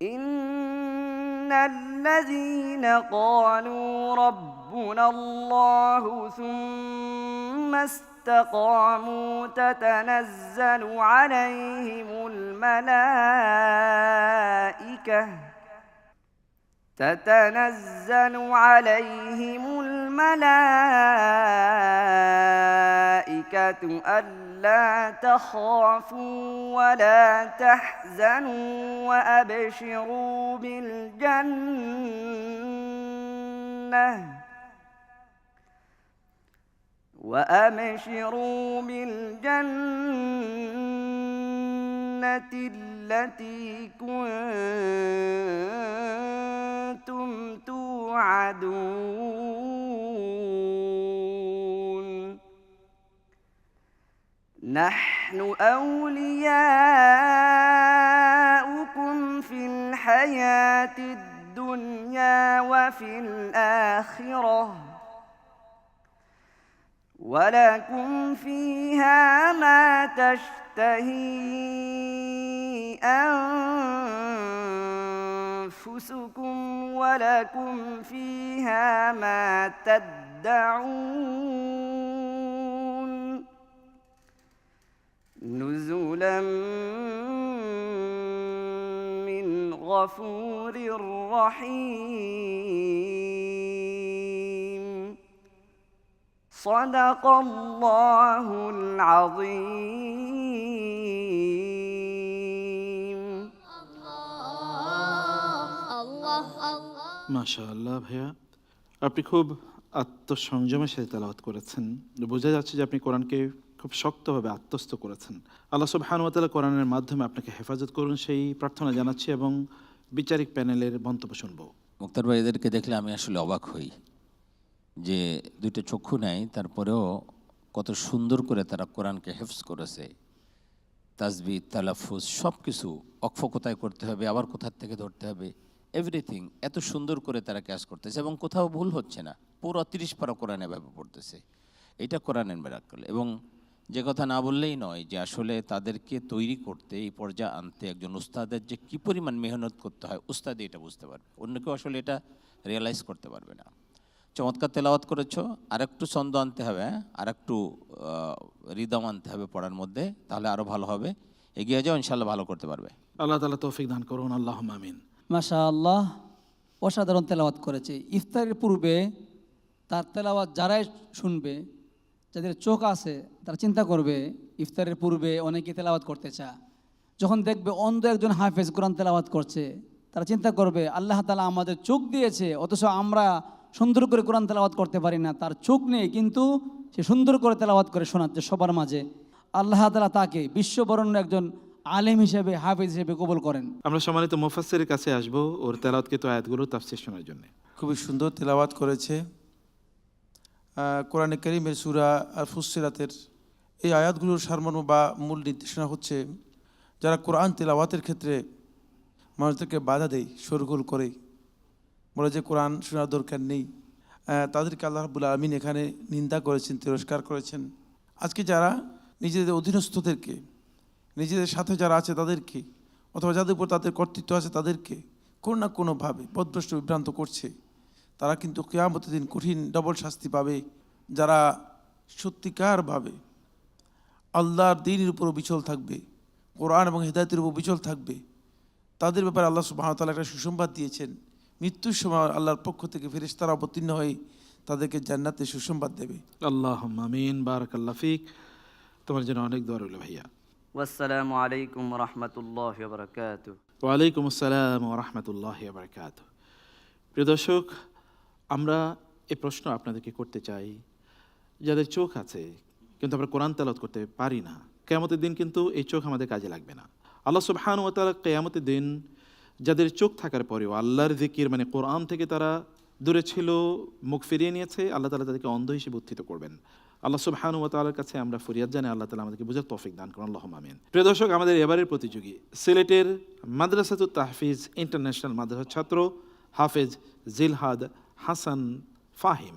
إن الذين قالوا ربنا الله ثم استقاموا تتنزل عليهم الملائكة ألا تخافوا ولا تحزنوا وأبشروا بالجنة التي كنتم توعدون نحن أولياؤكم في الحياة الدنيا وفي الآخرة ولكم فيها ما تشتهي أنفسكم ولكم فيها ما تدعون نزلا من غفور رحيم صدق الله العظيم মাশাআল্লাহ ভাইয়া, আপনি খুব আত্মসংযমের সাথে তেলাওয়াত করেছেন। বোঝা যাচ্ছে যে আপনি কোরআনকে খুব শক্তভাবে আত্মস্থ করেছেন। আল্লাহ সুবহানাহু ওয়া তাআলা কোরআনের মাধ্যমে আপনাকে হেফাজত করুন সেই প্রার্থনা জানাচ্ছি এবং বিচারিক প্যানেলের মন্তব্য শুনবো। মুক্তার ভাই, এদেরকে দেখলে আমি আসলে অবাক হই যে দুইটা চক্ষু নেই, তারপরেও কত সুন্দর করে তারা কোরআনকে হেফজ করেছে। তাসবিহ, তালাফুজ সব কিছু অক্ষ কোথায় করতে হবে, আবার কোথার থেকে ধরতে হবে, এভরিথিং এত সুন্দর করে তারা ক্যাচ করতেছে এবং কোথাও ভুল হচ্ছে না। পুরো 30 পারা কোরআন এভাবে পড়তেছে। এটা কোরআনের মিরাক্কেল। এবং যে কথা না বললেই নয় যে আসলে তাদেরকে তৈরি করতে, এই পর্যায়ে আনতে একজন উস্তাদের যে কী পরিমাণ মেহনত করতে হয়, উস্তাদই এটা বুঝতে পারবে, অন্য কেউ আসলে এটা রিয়েলাইজ করতে পারবে না। চমৎকার তেলাওয়াত করেছো। আর একটু ছন্দ আনতে হবে, আর একটু রিদম আনতে হবে পড়ার মধ্যে, তাহলে আরও ভালো হবে। এগিয়ে যাও, ইনশাল্লাহ ভালো করতে পারবে। আল্লাহ তাআলা তৌফিক দান করুন, আল্লাহুম্মা আমিন। মাশাআল্লাহ, অসাধারণ তেলাওয়াত করেছে। ইফতারের পূর্বে তার তেলাওয়াত যারাই শুনবে, যাদের চোখ আছে তারা চিন্তা করবে ইফতারের পূর্বে অনেকে তেলাওয়াত করতে চায়। যখন দেখবে অন্ধ একজন হাফেজ কোরআন তেলাওয়াত করছে, তারা চিন্তা করবে আল্লাহ তাআলা আমাদের চোখ দিয়েছে, অথচ আমরা সুন্দর করে কোরআন তেলাওয়াত করতে পারি না। তার চোখ নেই কিন্তু সে সুন্দর করে তেলাওয়াত করে শোনাচ্ছে সবার মাঝে। আল্লাহ তাআলা তাকে বিশ্ববরণ্য একজন আলেম হিসেবে, হাফেজ হিসেবে কবুল করেন। আমরা সম্মানিত মুফাসসিরের কাছে আসবো ওর তেলাওয়াতকৃত আয়াতগুলো তাফসীর শোনার জন্য। খুবই সুন্দর তেলাওয়াত করেছে। কোরআনে কারীমের সূরা আর ফুসসিলাতের এই আয়াতগুলোর সারমর্ম বা মূল নির্দেশনা হচ্ছে, যারা কোরআন তেলাওয়াতের ক্ষেত্রে মানুষদেরকে বাধা দেয়, শোরগোল করে, বলে যে কোরআন শোনার দরকার নেই, তাদেরকে আল্লাহ রাব্বুল আলামিন এখানে নিন্দা করেছেন, তিরস্কার করেছেন। আজকে যারা নিজেদের অধীনস্থদেরকে, নিজেদের সাথে যারা আছে তাদেরকে, অথবা যাদের উপর তাদের কর্তৃত্ব আছে তাদেরকে কোনো না কোনোভাবে পথভ্রষ্ট বিভ্রান্ত করছে, তারা কিন্তু কিয়ামতের দিন কঠিন ডবল শাস্তি পাবে। যারা সত্যিকারভাবে আল্লাহর দ্বীনের উপর বিচল থাকবে, কোরআন এবং হিদায়াতের উপর বিচল থাকবে, তাদের ব্যাপারে আল্লাহ সুবহানাহু ওয়া তাআলা একটা সুসংবাদ দিয়েছেন। মৃত্যুর সময় আল্লাহর পক্ষ থেকে ফেরেশতারা অবতীর্ণ হয়ে তাদেরকে জান্নাতে সুসংবাদ দেবে। আল্লাহুম্মা আমিন। বারাকাল্লাহ ফিক। তোমার জন্য অনেক দোয়া রইল ভাইয়া। ওয়াসসালামু আলাইকুম ওয়া রাহমাতুল্লাহি ওয়া বারাকাতুহু। ওয়ালাইকুম আসসালাম ওয়া রাহমাতুল্লাহি ওয়া বারাকাতুহু। প্রিয় দর্শক, আমরা এই প্রশ্ন আপনাদেরকে করতে চাই, যাদের চোখ আছে কিন্তু আমরা কোরআন তেলাওয়াত করতে পারি না, কিয়ামতের দিন কিন্তু এই চোখ আমাদের কাজে লাগবে না। আল্লাহ সুবহানাহু ওয়া তাআলা কিয়ামতের দিন যাদের চোখ থাকার পরেও আল্লাহর জিকির মানে কোরআন থেকে তারা দূরে ছিল, মুখ ফিরিয়ে নিয়েছে, আল্লাহ তাআলা তাদেরকে অন্ধ হিসেবে উত্থিত করবেন। আল্লাহ সুবহানাহু ওয়া তাআলার কাছে আমরা ফরিয়াদ জানাই, আল্লাহ তাআলা আমাদেরকে বুঝার তৌফিক দান করুন। আল্লাহুম্মা আমিন। প্রিয় দর্শক, আমাদের এবারের প্রতিযোগী সিলেটের মাদ্রাসাতুত তাহফিজ ইন্টারন্যাশনাল মাদ্রাসার ছাত্র হাফেজ জিলহাদ হাসান ফাহিম।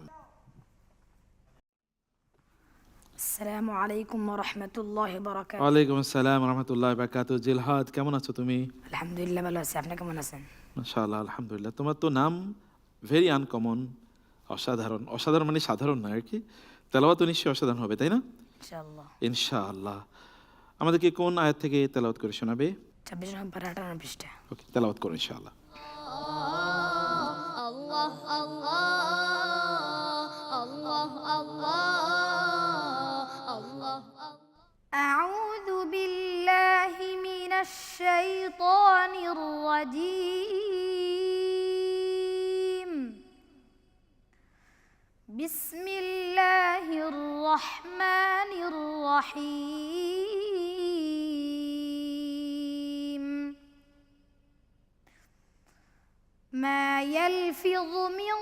আসসালামু আলাইকুম ওয়া রাহমাতুল্লাহি ওয়া বারাকাতুহু। ওয়ালাইকুম আসসালাম ওয়া রাহমাতুল্লাহি ওয়া বারাকাতুহু। জিলহাদ, কেমন আছো তুমি? আলহামদুলিল্লাহ ভালো আছি, আপনি কেমন আছেন? মাশাআল্লাহ, আলহামদুলিল্লাহ। তোমার তো নাম ভেরি আনকমন, অসাধারণ। অসাধারণ মানে সাধারণ না আর কি। তেলাওয়াত নিশ্চয়ই অসাধারণ হবে, তাই না? ইনশাআল্লাহ। ইনশাআল্লাহ। আমাদেরকে কোন আয়াত থেকে তেলাওয়াত করে শোনাবে? 26 নম্বর 58 পৃষ্ঠা। ওকে, তেলাওয়াত করো ইনশাআল্লাহ। আল্লাহ আল্লাহ আল্লাহ আল্লাহ আল্লাহ। আউযু বিল্লাহি মিনাশ শাইতানির রাজীম। বিসমিল্লাহির রহমানির রহিম। মা ইয়ালফিযু মিন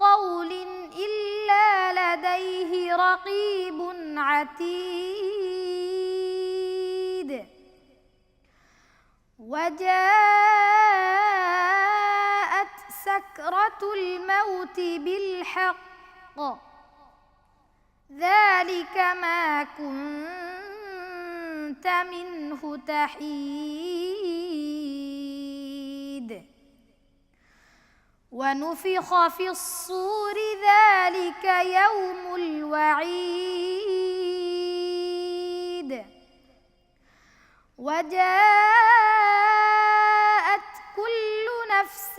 কওলিন ইল্লা লাদাইহি রাকীবুন আতীদ। وجاءت سكرة الموت بالحق ذلك ما كنت منه تحيد. ونفخ في الصور ذلك يوم الوعيد. وجاءت كل نفس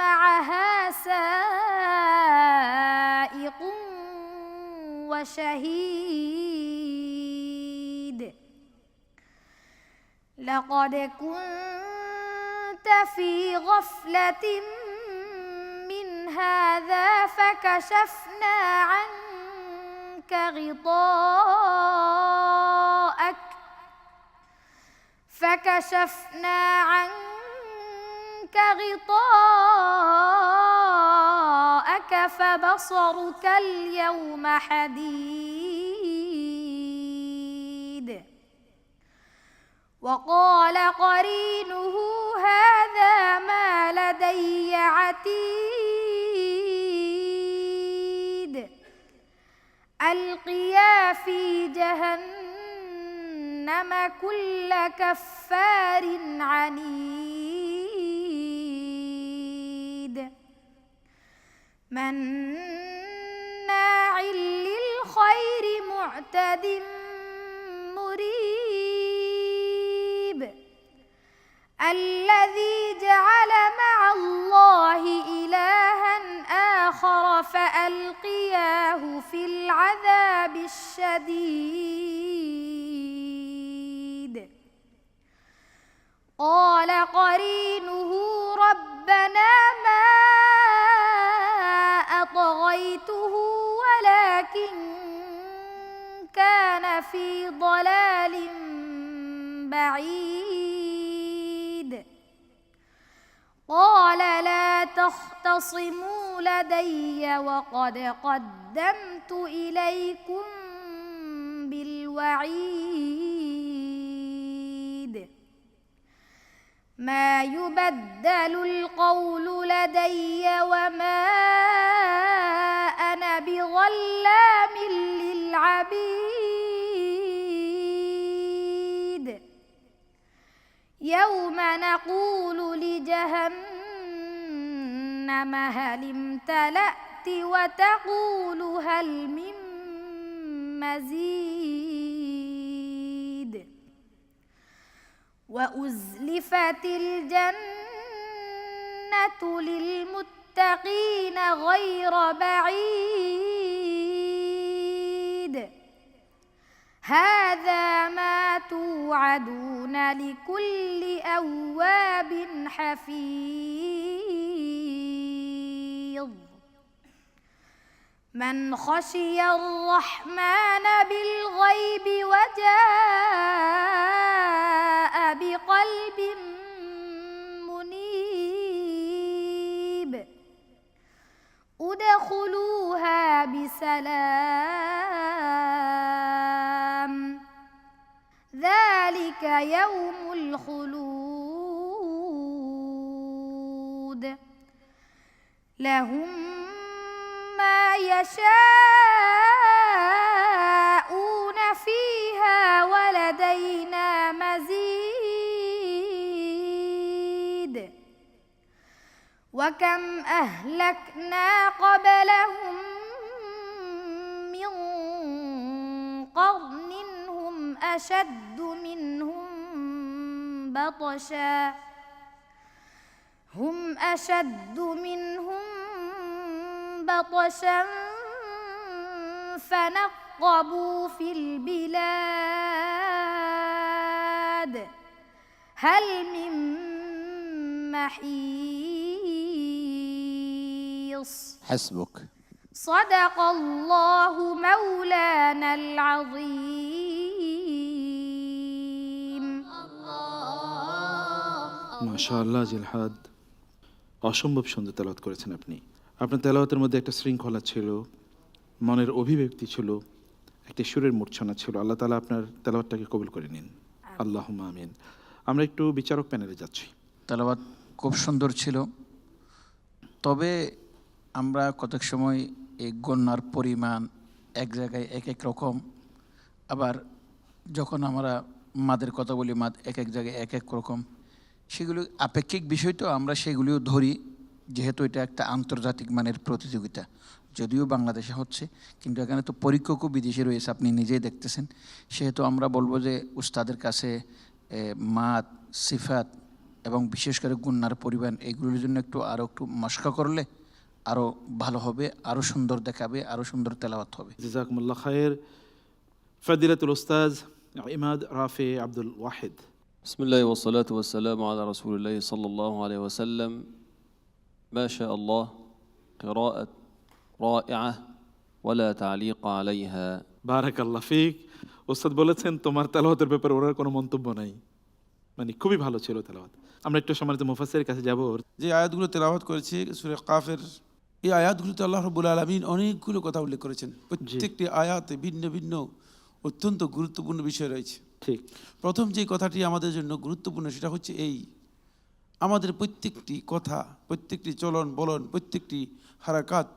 معها سائق وشهيد. لقد كنت في غفلة من هذا فكشفنا عنك غطاءك فبصرك اليوم حديد. وقال قرينه هذا ما لدي عتيد. ألقيا في جهنم كل كفار عنيد. مناع للخير معتد مريب. الذي جعل مع الله إلها آخر فألقياه في العذاب الشديد. قال قرينه ربنا ما أطغيته ولكن كان في ضلال بعيد. قال لا تختصموا لدي وقد قدمت إليكم بالوعيد ما يبدل القول لدي وما أنا بظلام للعبيد يوم نقول لجهنم هل امتلأت وتقول هل من مزيد وأزلفت الجنة للمتقين غير بعيد هذا ما توعدون لكل أواب حفيظ من خشي الرحمن بالغيب وجاء بقلب منيب ادخلوها بسلام ذلك يوم الخلود لهم ما يشاءون فيها ولدينا مزيد وكم أهلكنا قبلهم من قرن هم أشد منهم بطشا بطشا فنقبوا في البلاد هل من محيص حسبك. صدق الله مولانا العظيم মাশাআল্লাহ জিলহাদ, অসম্ভব সুন্দর তেলাওয়াত করেছেন আপনি। আপনার তেলাওয়াতের মধ্যে একটা শৃঙ্খলা ছিল, মনের অভিব্যক্তি ছিল, একটি সুরের মূর্ছনা ছিল। আল্লাহ তাআলা আপনার তেলাওয়াতটাকে কবুল করে নিন, আল্লাহুম্মা আমিন। আমরা একটু বিচারক প্যানেলে যাচ্ছি। তেলাওয়াত খুব সুন্দর ছিল, তবে আমরা কতক সময় এই গণ্যার পরিমাণ এক জায়গায় এক এক রকম, আবার যখন আমরা মাদের কথা বলি মাদ এক এক জায়গায় এক এক রকম, সেগুলো আপেক্ষিক বিষয়, তো আমরা সেগুলিও ধরি, যেহেতু এটা একটা আন্তর্জাতিক মানের প্রতিযোগিতা। যদিও বাংলাদেশে হচ্ছে, কিন্তু এখানে তো পরীক্ষকও বিদেশে রয়েছে, আপনি নিজেই দেখতেছেন। সেহেতু আমরা বলবো যে উস্তাদের কাছে মাদ, সিফাত এবং বিশেষ করে গুন্নার পরিমাণ এগুলোর জন্য আরও একটু মশকা করলে আরও ভালো হবে, আরও সুন্দর দেখাবে, আরও সুন্দর তেলাওয়াত হবে। জাযাকুমুল্লাহ খায়ের। ফাদিলাতুল উস্তাজ ইমাদ রাফি আব্দুল ওয়াহিদ। بسم الله والصلاة والسلام على رسول الله صلى الله عليه وسلم. ما شاء الله، قراءة رائعة ولا تعليق عليها. বারাকাল্লাহ ফিক। উস্তাদ বলেছেন তোমার তেলাওয়াতের ব্যাপারে ওনার কোনো মন্তব্য নাই, মানে খুবই ভালো ছিল তেলাওয়াত। আমরা একটু সম্মানিত মুফাসসিরের কাছে যাব। যে আয়াতগুলো তেলাওয়াত করেছি সূরা কাফের, এই আয়াতগুলোতে আল্লাহ রাব্বুল আলামিন অনেকগুলো কথা উল্লেখ করেছেন। প্রত্যেকটি আয়াতে ভিন্ন ভিন্ন অত্যন্ত গুরুত্বপূর্ণ বিষয় রয়েছে। ঠিক, প্রথম যে কথাটি আমাদের জন্য গুরুত্বপূর্ণ সেটা হচ্ছে এই, আমাদের প্রত্যেকটি কথা, প্রত্যেকটি চলন বলন, প্রত্যেকটি হারাকাত,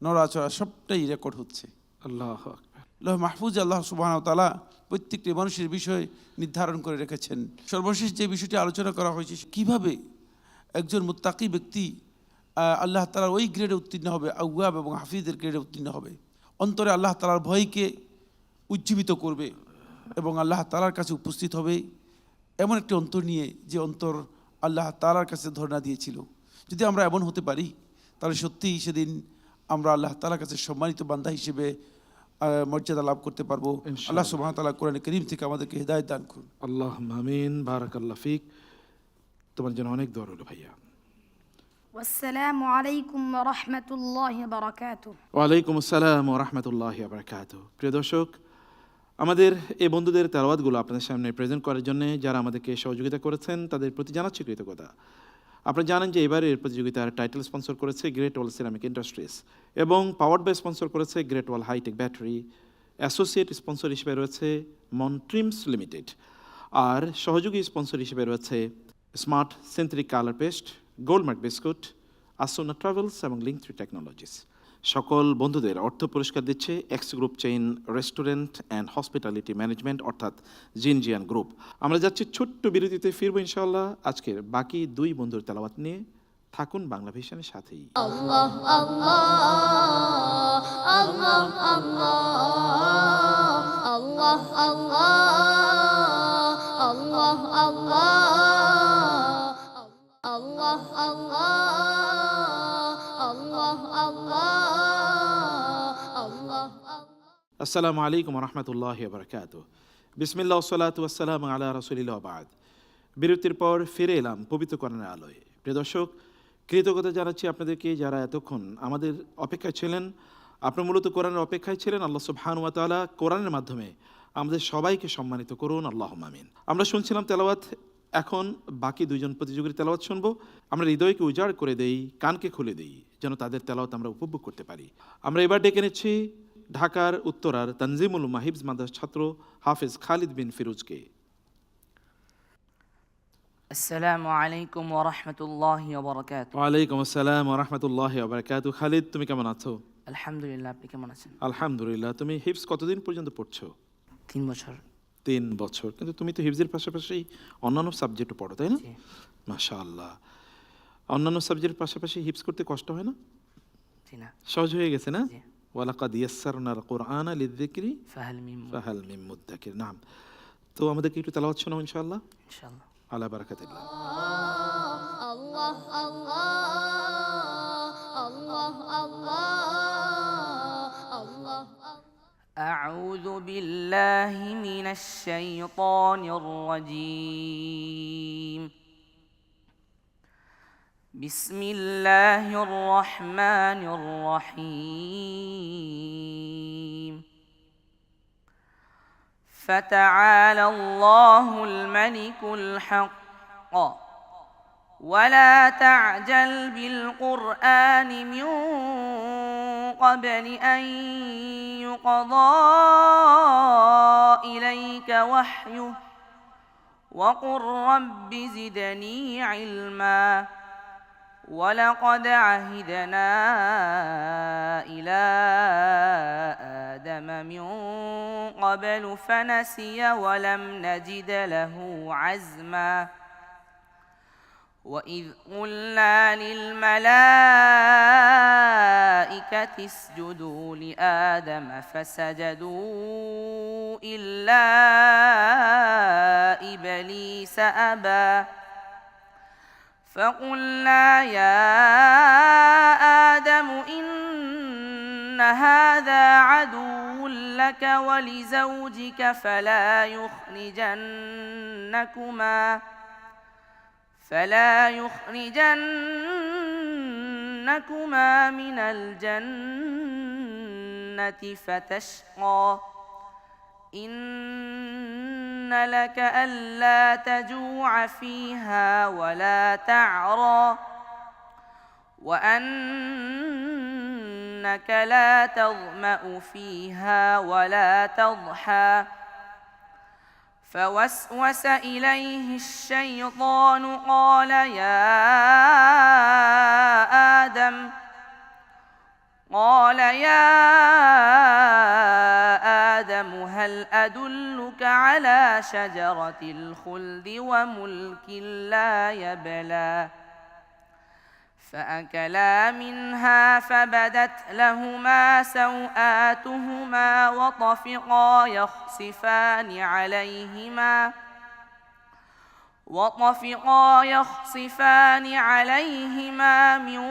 নড়াচড়া সবটাই রেকর্ড হচ্ছে। আল্লাহু আকবার। লৌহ মাহফুজ আল্লাহ সুবহানাহু ওয়া তাআলা প্রত্যেকটি মানুষের বিষয় নির্ধারণ করে রেখেছেন। সর্বশেষ যে বিষয়টি আলোচনা করা হয়েছে, কিভাবে একজন মুত্তাকি ব্যক্তি আল্লাহ তাআলার ওই গ্রেডে উত্তীর্ণ হবে, আওয়াব এবং হাফিজের গ্রেডে উত্তীর্ণ হবে, অন্তরে আল্লাহ তাআলার ভয়কে উজ্জীবিত করবে এবং আল্লাহ তাআলার কাছে উপস্থিত হবে এমন একটি অন্তর নিয়ে, যে অন্তর আল্লাহ তাআলার কাছে ধর্ণা দিয়েছিল। যদি আমরা এমন হতে পারি, তাহলে সত্যিই সেদিন আমরা আল্লাহ তাআলার কাছে সম্মানিত বান্দা হিসেবে মর্যাদা লাভ করতে পারবো। আল্লাহ সুবহানাহু ওয়া তাআলা কোরআন কারীম থেকে আমাদেরকে হিদায়াত দান করুন। আল্লাহুম্মা আমিন। বারাকাল্লাহ ফিক। তোমার জন্য অনেক দোয়া রইল ভাইয়া। والسلام عليكم ورحمة الله وبركاته. ওয়ালাইকুম আসসালাম ওয়া রাহমাতুল্লাহি ওয়া বারাকাতুহু। প্রিয় দর্শক, আমাদের এই বন্ধুদের তেলাওয়াতগুলো আপনাদের সামনে প্রেজেন্ট করার জন্য যারা আমাদেরকে সহযোগিতা করেছেন তাদের প্রতি জানাচ্ছি কৃতজ্ঞতা। আপনারা জানেন যে এবারের প্রতিযোগিতার টাইটেল স্পন্সর করেছে গ্রেট ওয়াল সিরামিক ইন্ডাস্ট্রিজ এবং পাওয়ার্ড বাই স্পন্সর করেছে Great Wall hi tech battery. Associate sponsor হিসেবে রয়েছে মনট্রিমস লিমিটেড, আর সহযোগী স্পন্সর হিসেবে রয়েছে smart synthetic colour paste, Goldmark biscuit, আসোনা ট্রাভেলস এবং লিঙ্ক3 টেকনোলজিস। সকল বন্ধুদের অর্থ পুরস্কার দিচ্ছে X group chain restaurant and hospitality management অর্থাৎ জিনজিয়ান গ্রুপ। আমরা যাচ্ছি ছোট্ট বিরতিতে, ফিরবো ইনশাআল্লাহ আজকের বাকি 2 বন্ধুর তেলাওয়াত নিয়ে। থাকুন বাংলা ভিশনের সাথেই। আল্লাহ আল্লাহ আল্লাহ আল্লাহ আল্লাহ আল্লাহ আল্লাহ আল্লাহ আল্লাহ আল্লাহ। আসসালামু আলাইকুম রহমতুল্লাহি ওয়া বারাকাতুহু। বিসমিল্লাহ ওয়াসসালাতু ওয়াসসালামু আলা রাসূলিল্লাহ ওয়া বা'দ। বিরতির পর ফিরে এলাম পবিত্র কোরআনের আলোয়। প্রিয় দর্শক, কৃতজ্ঞতা জানাচ্ছি আপনাদেরকে যারা এতক্ষণ আমাদের অপেক্ষায় ছিলেন। আপনারা মূলত কোরআনের অপেক্ষায় ছিলেন। আল্লাহ সুবহানাহু ওয়া তাআলা কোরআনের মাধ্যমে আমাদের সবাইকে সম্মানিত করুন, আল্লাহুম্মা আমিন। আমরা শুনছিলাম তেলাওয়াত, এখন বাকি 2 জন প্রতিযোগীর তেলাওয়াত শুনবো। আমরা হৃদয়কে উজাড় করে দেই, কানকে খুলে দেই, যেন তাদের তেলাওয়াত আমরা উপভোগ করতে পারি। আমরা এবার ডেকে নিচ্ছি ঢাকার উত্তরার তানজিমুল মাহিবস মাদ্রাসার ছাত্র হাফেজ খালিদ বিন ফিরোজকে। আসসালামু আলাইকুম ওয়া রাহমাতুল্লাহি ওয়া বারাকাতুহু। ওয়ালাইকুম আসসালাম ওয়া রাহমাতুল্লাহি ওয়া বারাকাতুহু। খালিদ, তুমি কেমন আছো? আলহামদুলিল্লাহ, আপনি কেমন আছেন? আলহামদুলিল্লাহ। তুমি হিফজ কতদিন পর্যন্ত পড়ছো? 3 বছর। 3 বছর। কিন্তু তুমি তো হিফজের পাশাপাশি অন্যান্য সাবজেক্টও পড়ো, তাই না? মাশাআল্লাহ। অন্যান্য সাবজেক্টের পাশাপাশি হিফজ করতে কষ্ট হয় না? জি না। সহজ হয়ে গেছে না? ওয়ালাকাদ ইয়াসসারনাল কুরআনা লিযিকরি ফাহাল মিন মুদ্দাকির। নাম। তো আমাদেরকে একটু তেলাওয়াত শোনাও ইনশাআল্লাহ। ইনশাআল্লাহ। আলা বারাকাতিল্লাহ। আল্লাহ আল্লাহ আল্লাহ আল্লাহ আল্লাহ। أعوذ بالله من الشيطان الرجيم. بسم الله الرحمن الرحيم. فتعالى الله الملك الحق ولا تعجل بالقرآن من قبل أن يقضى إليك وحيه وقل رب زدني علما ولقد عهدنا إلى آدم من قبل فنسي ولم نجد له عزما وإذ قلنا للملائكة اسجدوا لآدم فسجدوا إلا إبليس أبى فقلنا يا آدم إن هذا عدو لك ولزوجك فلا يخرجنكما من الجنة فتشقى إن لك ألا تجوع فيها ولا تعرى وأنك لا تظمأ فيها ولا تضحى فوسوس إليه الشيطان قال يا آدم هل أدلك على شجرة الخلد وملك لا يبلى فأكلا منها فبدت لهما سوآتهما وطفقا يخصفان عليهما من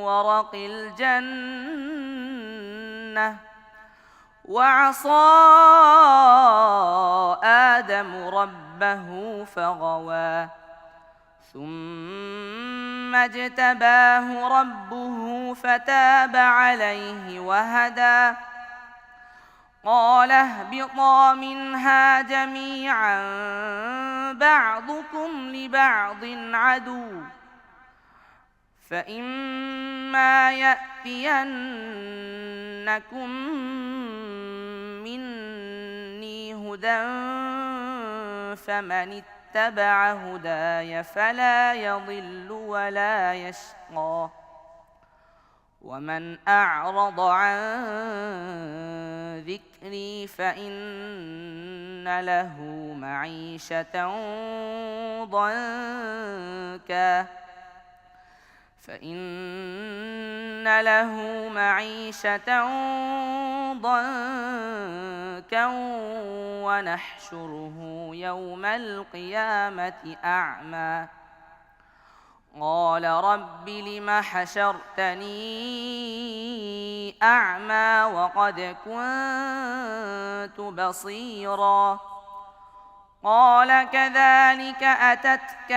ورق الجنة وعصى آدم ربه فغوى ثم اجتباه ربه فتاب عليه وهدى قال اهبطا منها جميعا بعضكم لبعض عدو فإما يأتينكم مني هدى فمن اتبع هداي فلا يضل ولا يشقى ومن أعرض عن ذكري فإن له معيشة ضنكا ونحشره يوم القيامة أعمى قال رب لم حشرتني أعمى وقد كنت بصيرا قال كذلك أتتك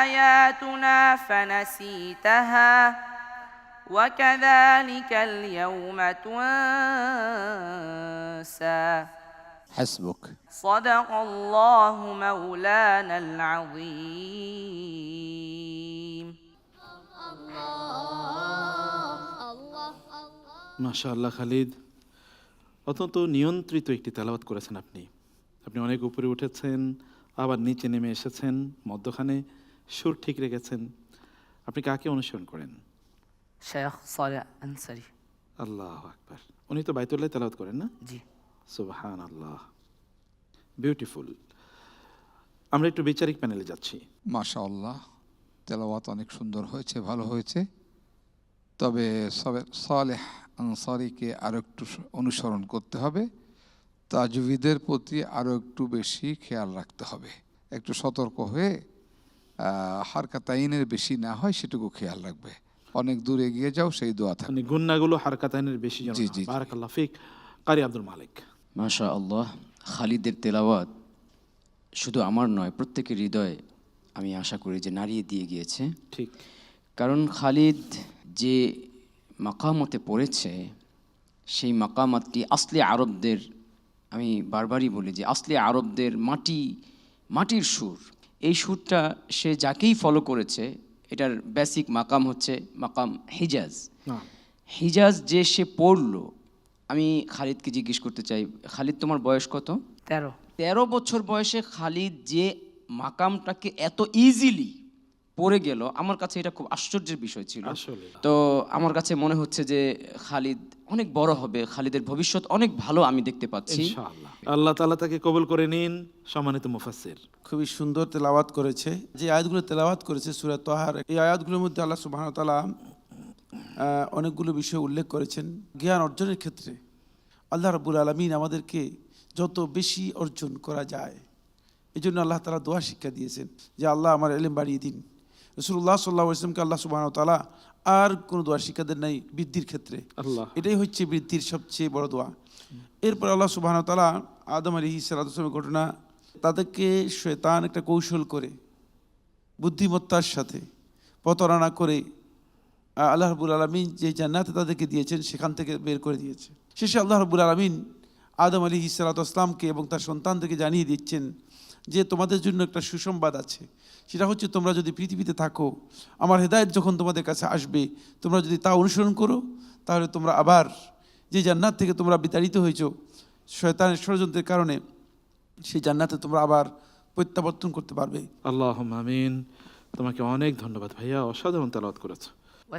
آياتنا فنسيتها وكذلك اليوم تنسى حسبك. صدق الله مولانا العظيم মাশাআল্লাহ খালিদ, অত্যন্ত নিয়ন্ত্রিত একটি তেলাওয়াত করেছেন আপনি। আপনি অনেক উপরে উঠেছেন, আবার নিচে নেমে এসেছেন, মধ্যখানে সুর ঠিক রেখেছেন। আপনি কাকে অনুসরণ করেন? শেখ সালেহ আনসারী। আল্লাহু আকবার। উনি তো বাইতুল্লাহ তেলাওয়াত করেন না? জি। সুবহানাল্লাহ, বিউটিফুল। আমরা একটু বিচারিক প্যানেলে যাচ্ছি। মাশাআল্লাহ, তেলাওয়াত অনেক সুন্দর হয়েছে, ভালো হয়েছে। তবে সালেহ আনসারীকে আরও একটু অনুসরণ করতে হবে, তাজউইদের প্রতি আরও একটু বেশি খেয়াল রাখতে হবে, একটু সতর্ক হয়ে হারকাতাইনের বেশি না হয় সেটুকু খেয়াল রাখবে। অনেক দূর এগিয়ে যাও, সেই দোয়া থাকে। মানে গুন্নাগুলো হারকাতাইনের বেশি যেন জি, জি, জি। বারাকাল্লাহ ফিক। কারি আব্দুল মালিক। মাশাআল্লাহ, খালিদের তেলাওয়াত শুধু আমার নয়, প্রত্যেকের হৃদয়ে আমি আশা করি যে নাড়িয়ে দিয়ে গিয়েছে। ঠিক, কারণ খালিদ যে মাকামতে পড়েছে সেই মাকামাতটি আসলে আরবদের, আমি বারবারই বলি যে আসলে আরবদের মাটির সুর। এই সুরটা সে যাকেই ফলো করেছে, এটার বেসিক মাকাম হচ্ছে মাকাম হিজাজ। হিজাজ যে সে পড়লো, আমি খালিদকে জিজ্ঞেস করতে চাই, খালিদ তোমার বয়স কত? 13 বছর বয়সে খালিদ যে মাকামটাকে এত ইজিলি পড়ে গেল, আমার কাছে এটা খুব আশ্চর্যের বিষয় ছিল। তো আমার কাছে মনে হচ্ছে যে খালিদ অনেক বড় হবে, খালিদের ভবিষ্যৎ অনেক ভালো আমি দেখতে পাচ্ছি। ইনশাআল্লাহ আল্লাহ তাআলা তাকে কবুল করে নিন। সম্মানিত মুফাসসির, খুবই সুন্দর তেলাওয়াত করেছে। যে আয়াতগুলো তেলাওয়াত করেছে সূরা তাহার, এই আয়াতগুলোর মধ্যে আল্লাহ সুবহানাহু ওয়া তাআলা অনেকগুলো বিষয় উল্লেখ করেছেন। জ্ঞান অর্জনের ক্ষেত্রে আল্লাহ রাব্বুল আলামিন আমাদেরকে যত বেশি অর্জন করা যায়, এই জন্য আল্লাহ তাআলা দোয়া শিক্ষা দিয়েছেন যে আল্লাহ আমার ইলম বাড়িয়ে দিন। রাসূলুল্লাহ সাল্লাল্লাহু আলাইহি ওয়াসাল্লামকে আল্লাহ সুবহানাহু ওয়া তাআলা আর কোনো দোয়া শিক্ষা দেন নাই বৃদ্ধির ক্ষেত্রে। এটাই হচ্ছে বৃদ্ধির সবচেয়ে বড় দোয়া। এরপর আল্লাহ সুবহানাহু ওয়া তাআলা আদম আলাইহিস সালামের ঘটনা, তাদেরকে শয়তান একটা কৌশল করে বুদ্ধিমত্তার সাথে প্রতারণা করে আল্লাহ রাব্বুল আলামিন যে জান্নাতে তাদেরকে দিয়েছেন সেখান থেকে বের করে দিয়েছে। শেষে আল্লাহ রাব্বুল আলামিন আদম আলাইহিস সালামকে এবং তার সন্তানদেরকে জানিয়ে দিচ্ছেন যে তোমাদের জন্য একটা সুসংবাদ আছে। সেটা হচ্ছে তোমরা যদি পৃথিবীতে থাকো, আমার হেদায়েত যখন তোমাদের কাছে আসবে, তোমরা যদি তা অনুসরণ করো, তাহলে তোমরা আবার যে জান্নাত থেকে তোমরা বিতাড়িত হয়েছো শয়তানের ষড়যন্ত্রের কারণে, সেই জান্নাতে তোমরা আবার প্রত্যাবর্তন করতে পারবে। আল্লাহুম্মা আমিন। তোমাকে অনেক ধন্যবাদ ভাইয়া, অসাধারণ তেলাওয়াত করেছো।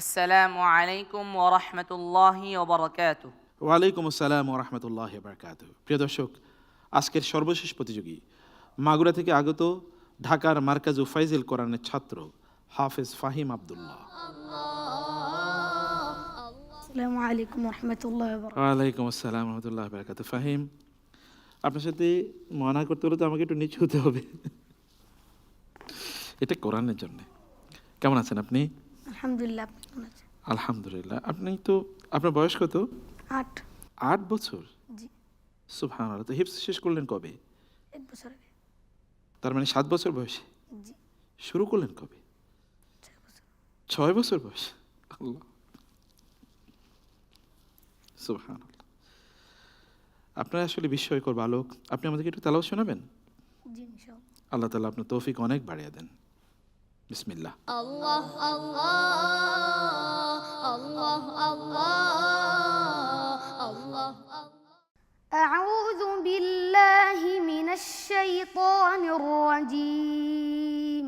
আসসালামু আলাইকুম ওয়া রাহমাতুল্লাহি ওয়া বারাকাতুহু। ওয়ালাইকুম আসসালাম ওয়া রাহমাতুল্লাহি ওয়া বারাকাতুহু। প্রিয় দর্শক, আজকের সর্বশেষ প্রতিযোগী মাগুরা থেকে আগত ঢাকার মার্কাজু ফাইজিল কোরআনের ছাত্র হাফেজ ফাহিম আব্দুল্লাহ। আসসালামু আলাইকুম ওয়া রাহমাতুল্লাহি ওয়া বারাকাতুহু। ওয়ালাইকুম আসসালাম ওয়া রাহমাতুল্লাহি ওয়া বারাকাতুহু। ফাহিম, আপনার সাথে মানা করতে হলে তো আমাকে একটু নিচু হতে হবে, এটা কোরআনের জন্য। কেমন আছেন আপনি? আলহামদুলিল্লাহ। আলহামদুলিল্লাহ। আপনি তো, আপনার বয়স কত? 8 বছর? জি। সুবহানাল্লাহ। তো হিফজ শেষ করলেন কবে? 1 বছর আগে। তার মানে 7 বছর বয়সে? জি। শুরু করলেন কবে? 6 বছর। 6 বছর বয়সে? আল্লাহ, সুবহানাল্লাহ। আপনারা আসলে বিস্ময়কর বালক। আপনি আমাদেরকে একটু তেলাওয়াত শোনাবেন? জি ইনশাআল্লাহ। আল্লাহ তাআলা আপনার তৌফিক অনেক বাড়িয়ে দেন। বিসমিল্লাহ। الله الله الله الله الله أعوذ بالله من الشيطان الرجيم.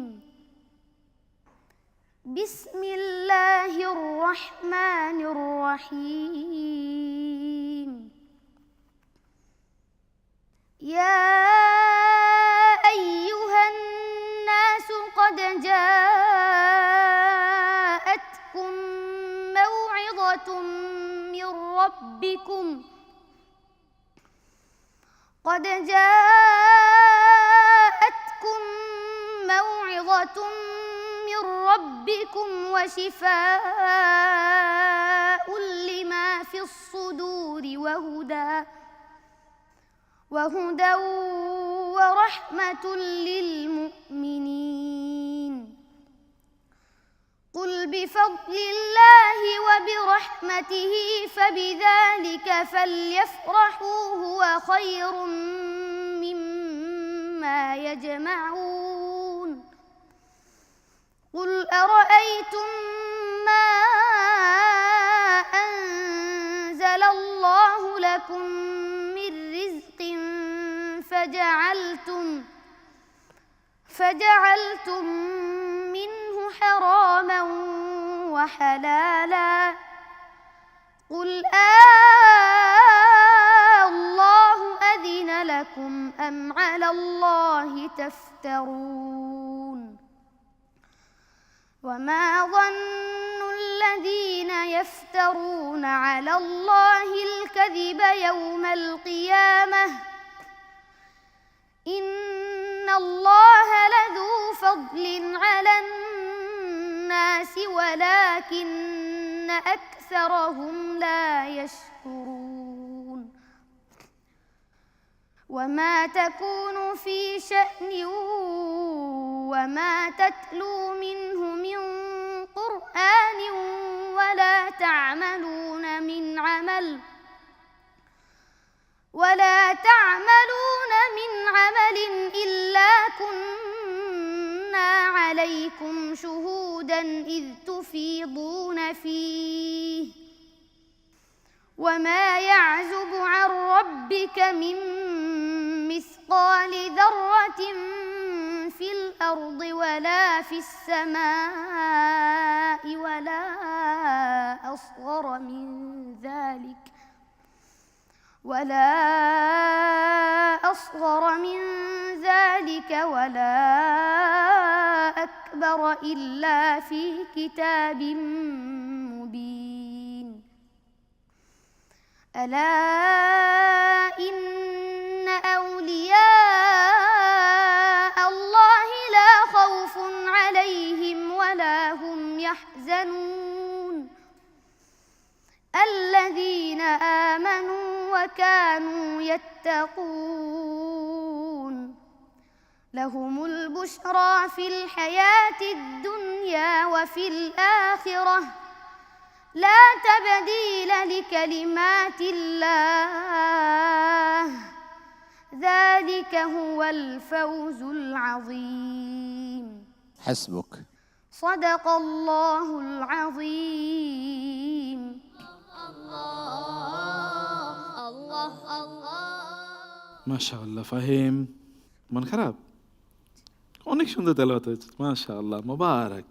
بسم الله الرحمن الرحيم. يا أيها الناس قد جاءتكم موعظة من ربكم قد جاءتكم موعظة من ربكم وشفاء لما في الصدور وهدى ورحمة للمؤمنين. قل بفضل الله وبرحمته فبذلك فليفرحوا هو خير مما يجمعون. قل أرأيتم ما أنزل الله لكم من رزق فجعلتم منه حراما وحلالا قل الله أذن لكم أم على الله تفترون. وما ظن الذين يفترون على الله الكذب يوم القيامة إن الله لذو فضل على الناس ولكن أكثرهم لا يشكرون. وما تكون في شأن وما تتلو منه من قرآن ولا تعملون من عمل إلا كنا عليكم شهودا إذ تفيضون فيه وما يعزب عن ربك من مثقال ذرة في الأرض ولا في السماء ولا أصغر من ذلك ولا أكبر إلا في كتاب مبين. ألا إن أولياء الله لا خوف عليهم ولا هم يحزنون الذين آمنوا وكانوا يتقون. لهم البشرى في الحياة الدنيا وفي الآخرة لا تبديل لكلمات الله ذلك هو الفوز العظيم. حسبك. صدق الله العظيم. الله الله মাশাআল্লাহ। ফাহিম, মন খারাপ? অনেক সুন্দর তেলাওয়াত হয়েছে, মাশাআল্লাহ, মোবারক,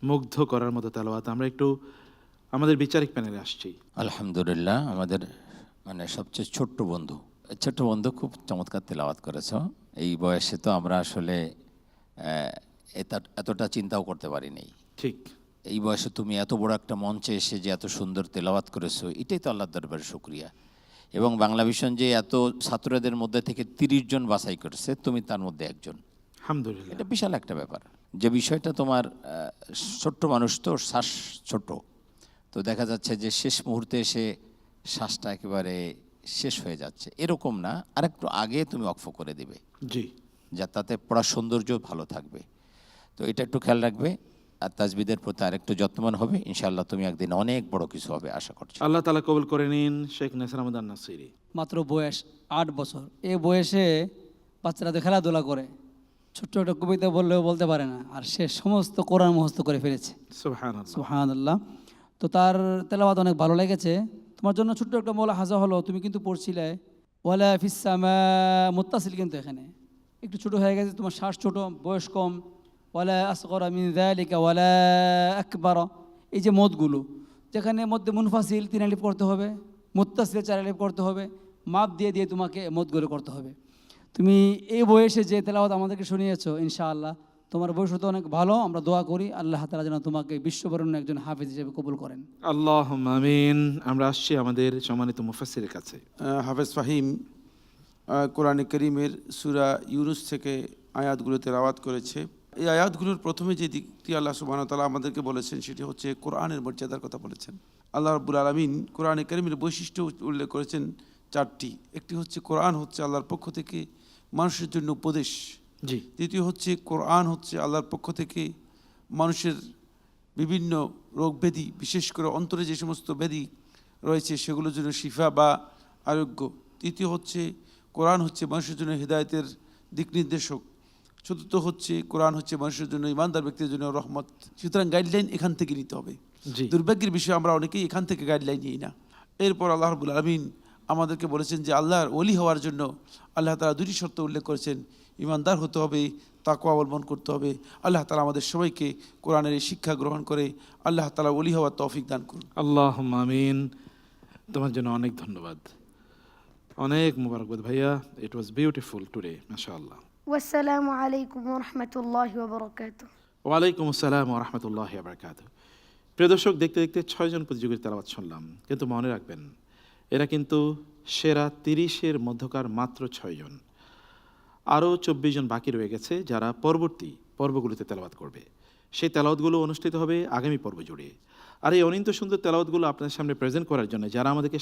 মুগ্ধ করার মতো তেলাওয়াত। আমরা একটু আমাদের বিচারিক প্যানেলে আসছি। আলহামদুলিল্লাহ, আমাদের মানে সবচেয়ে ছোট্ট বন্ধু খুব চমৎকার তেলাওয়াত করেছ। এই বয়সে তো আমরা আসলে এতটা চিন্তাও করতে পারিনি। ঠিক এই বয়সে তুমি এত বড় একটা মঞ্চে এসে যে এত সুন্দর তেলাওয়াত করেছো, এটাই তো আল্লাহর দরবারে শুকরিয়া। এবং বাংলা ভিশন যে এত ছাত্রদের মধ্যে থেকে 30 জন বাছাই করেছে, তুমি তার মধ্যে একজন, আলহামদুলিল্লাহ। এটা বিশাল একটা ব্যাপার। যে বিষয়টা তোমার ছোট্ট মানুষ তো, শ্বাস ছোট, তো দেখা যাচ্ছে যে শেষ মুহূর্তে এসে শ্বাসটা একেবারে শেষ হয়ে যাচ্ছে, এরকম না, আর একটু আগে তুমি অক্ষ করে দিবে, জি, যা তাতে পড়ার সৌন্দর্য ভালো থাকবে। তো এটা একটু খেয়াল রাখবে, আর তাজবিদের প্রতি আরেকটু যত্নবান হবে। ইনশাআল্লাহ তুমি একদিন অনেক বড় কিছু হবে, আশা করছি। আল্লাহ তাআলা কবুল করে নিন। শেখ নাসির আহমদ আন-নাসিরি, মাত্র বয়স 8 বছর। এই বয়সে বাচ্চারা তো খেলাধুলা করে, ছোট্ট একটা কবিতা বললেও বলতে পারে না, আর সে সমস্ত কোরআন মুখস্থ করে ফেলেছে। সুবহানাল্লাহ। সুবহানাল্লাহ। তো তার তেলাওয়াত অনেক ভালো লেগেছে। তোমার জন্য ছোট্ট একটা মোলাহাজা হলো, তুমি কিন্তু পড়ছিলে ওয়ালা ফিস সামা, মুত্তাসিল কিন্তু এখানে একটু ছোট হয়ে গেছে, তোমার শ্বাস ছোট, বয়স কম। ওয়ালা আসগরা মিন যালিকা ওয়ালা আকবার, এই যে মদগুলো, যেখানে মধ্যে মুনফাসিল 3 আলিফ করতে হবে, মুত্তাসিলে 4 আলিফ করতে হবে, মাপ দিয়ে দিয়ে তোমাকে মদগুলো করতে হবে। তুমি এই বয়সে যে তেলাওয়াত আমাদেরকে শুনিয়েছো, ইনশাআল্লাহ তোমার ভবিষ্যৎ অনেক ভালো। আমরা দোয়া করি আল্লাহ তাআলা যেন তোমাকে বিশ্ববরণ্য একজন হাফেজ হিসেবে কবুল করেন। আল্লাহুম্মা আমিন। আমরা আসছি আমাদের সম্মানিত মুফাসসিরের কাছে। হাফেজ ফাহিম কোরআনে করিমের সূরা ইউনুস থেকে আয়াতগুলো তেলাওয়াত করেছে। এই আয়াতগুলোর প্রথমে যে দিকটি আল্লাহ সুবহানাহু ওয়া তাআলা আমাদেরকে বলেছেন সেটি হচ্ছে কোরআনের মর্যাদার কথা বলেছেন। আল্লাহ রাব্বুল আলামিন কোরআনে করিমের বৈশিষ্ট্য উল্লেখ করেছেন 4টি। একটি হচ্ছে কোরআন হচ্ছে আল্লাহর পক্ষ থেকে মানুষের জন্য উপদেশ। জি। দ্বিতীয় হচ্ছে কোরআন হচ্ছে আল্লাহর পক্ষ থেকে মানুষের বিভিন্ন রোগ ব্যাধি, বিশেষ করে অন্তরে যে সমস্ত ব্যাধি রয়েছে সেগুলোর জন্য শিফা বা আরোগ্য। তৃতীয় হচ্ছে কোরআন হচ্ছে মানুষের জন্য হেদায়েতের দিক নির্দেশক। চতুর্থ হচ্ছে কোরআন হচ্ছে মানুষের জন্য, ইমানদার ব্যক্তির জন্য রহমত। সুতরাং গাইডলাইন এখান থেকে নিতে হবে। দুর্ভাগ্যের বিষয় আমরা অনেকেই এখান থেকে গাইডলাইন নিই না। এরপর আল্লাহ রাব্বুল আলামিন আমাদেরকে বলেছেন যে আল্লাহর ওলি হওয়ার জন্য আল্লাহ তাআলা 2টি শর্ত উল্লেখ করেছেন। ইমানদার হতে হবে, তাকওয়া অবলম্বন করতে হবে। আল্লাহ তাআলা আমাদের সবাইকে কোরআনের এই শিক্ষা গ্রহণ করে আল্লাহ তাআলা ওলি হওয়ার তৌফিক দান করুন। আল্লাহুম্মা আমিন। তোমার জন্য অনেক ধন্যবাদ, অনেক মুবারকবাদ ভাইয়া। ইট ওয়াজ বিউটিফুল টুডে, মাশাআল্লাহ। ওয়াসসালামু আলাইকুম ওয়া রাহমাতুল্লাহি ওয়া বারাকাতুহু। ওয়ালাইকুম আসসালাম ওয়া রাহমাতুল্লাহি ওয়া বারাকাতুহু। প্রিয় দর্শক, দেখতে দেখতে 6 জন প্রতিযোগীর তেলাওয়াত শুনলাম, কিন্তু মনে রাখবেন এরা কিন্তু সেরা 30-এর মধ্যকার মাত্র 6 জন। আরও 24 জন বাকি রয়ে গেছে যারা পরবর্তী পর্বগুলোতে তেলাওয়াত করবে। সেই তেলাওয়াতগুলো অনুষ্ঠিত হবে আগামী পর্ব জুড়ে। আর এই অনিন্ত সুন্দর তেলাওয়াতগুলো আপনাদের সামনে প্রেজেন্ট করার জন্য যারা আমাদেরকে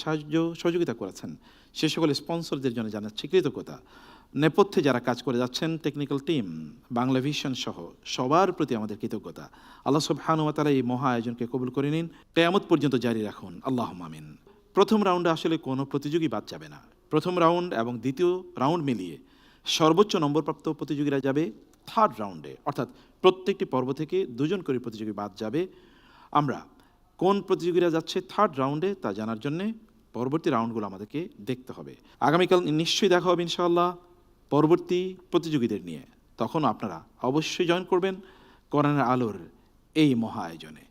সহযোগিতা করেছেন, সে সকল স্পন্সরদের জন্য জানাচ্ছি কৃতজ্ঞতা। নেপথ্যে যারা কাজ করে যাচ্ছেন, টেকনিক্যাল টিম, বাংলা ভিশন সহ সবার প্রতি আমাদের কৃতজ্ঞতা। আল্লাহ সুবহানাহু ওয়া তাআলা এই মহা আয়োজনকে কবুল করে নিন, কিয়ামত পর্যন্ত জারি রাখুন। আল্লাহুম্মা আমিন। প্রথম রাউন্ডে আসলে কোনো প্রতিযোগী বাদ যাবে না। প্রথম রাউন্ড এবং দ্বিতীয় রাউন্ড মিলিয়ে সর্বোচ্চ নম্বরপ্রাপ্ত প্রতিযোগীরা যাবে 3rd রাউন্ডে, অর্থাৎ প্রত্যেকটি পর্ব থেকে 2 জন করে প্রতিযোগী বাদ যাবে। আমরা কোন প্রতিযোগীরা যাচ্ছে 3rd রাউন্ডে তা জানার জন্যে পরবর্তী রাউন্ডগুলো আমাদেরকে দেখতে হবে। আগামীকাল নিশ্চয়ই দেখা হবে ইনশাআল্লাহ পরবর্তী প্রতিযোগীদের নিয়ে। তখন আপনারা অবশ্যই জয়েন করবেন কোরআনের আলোর এই মহা আয়োজনে।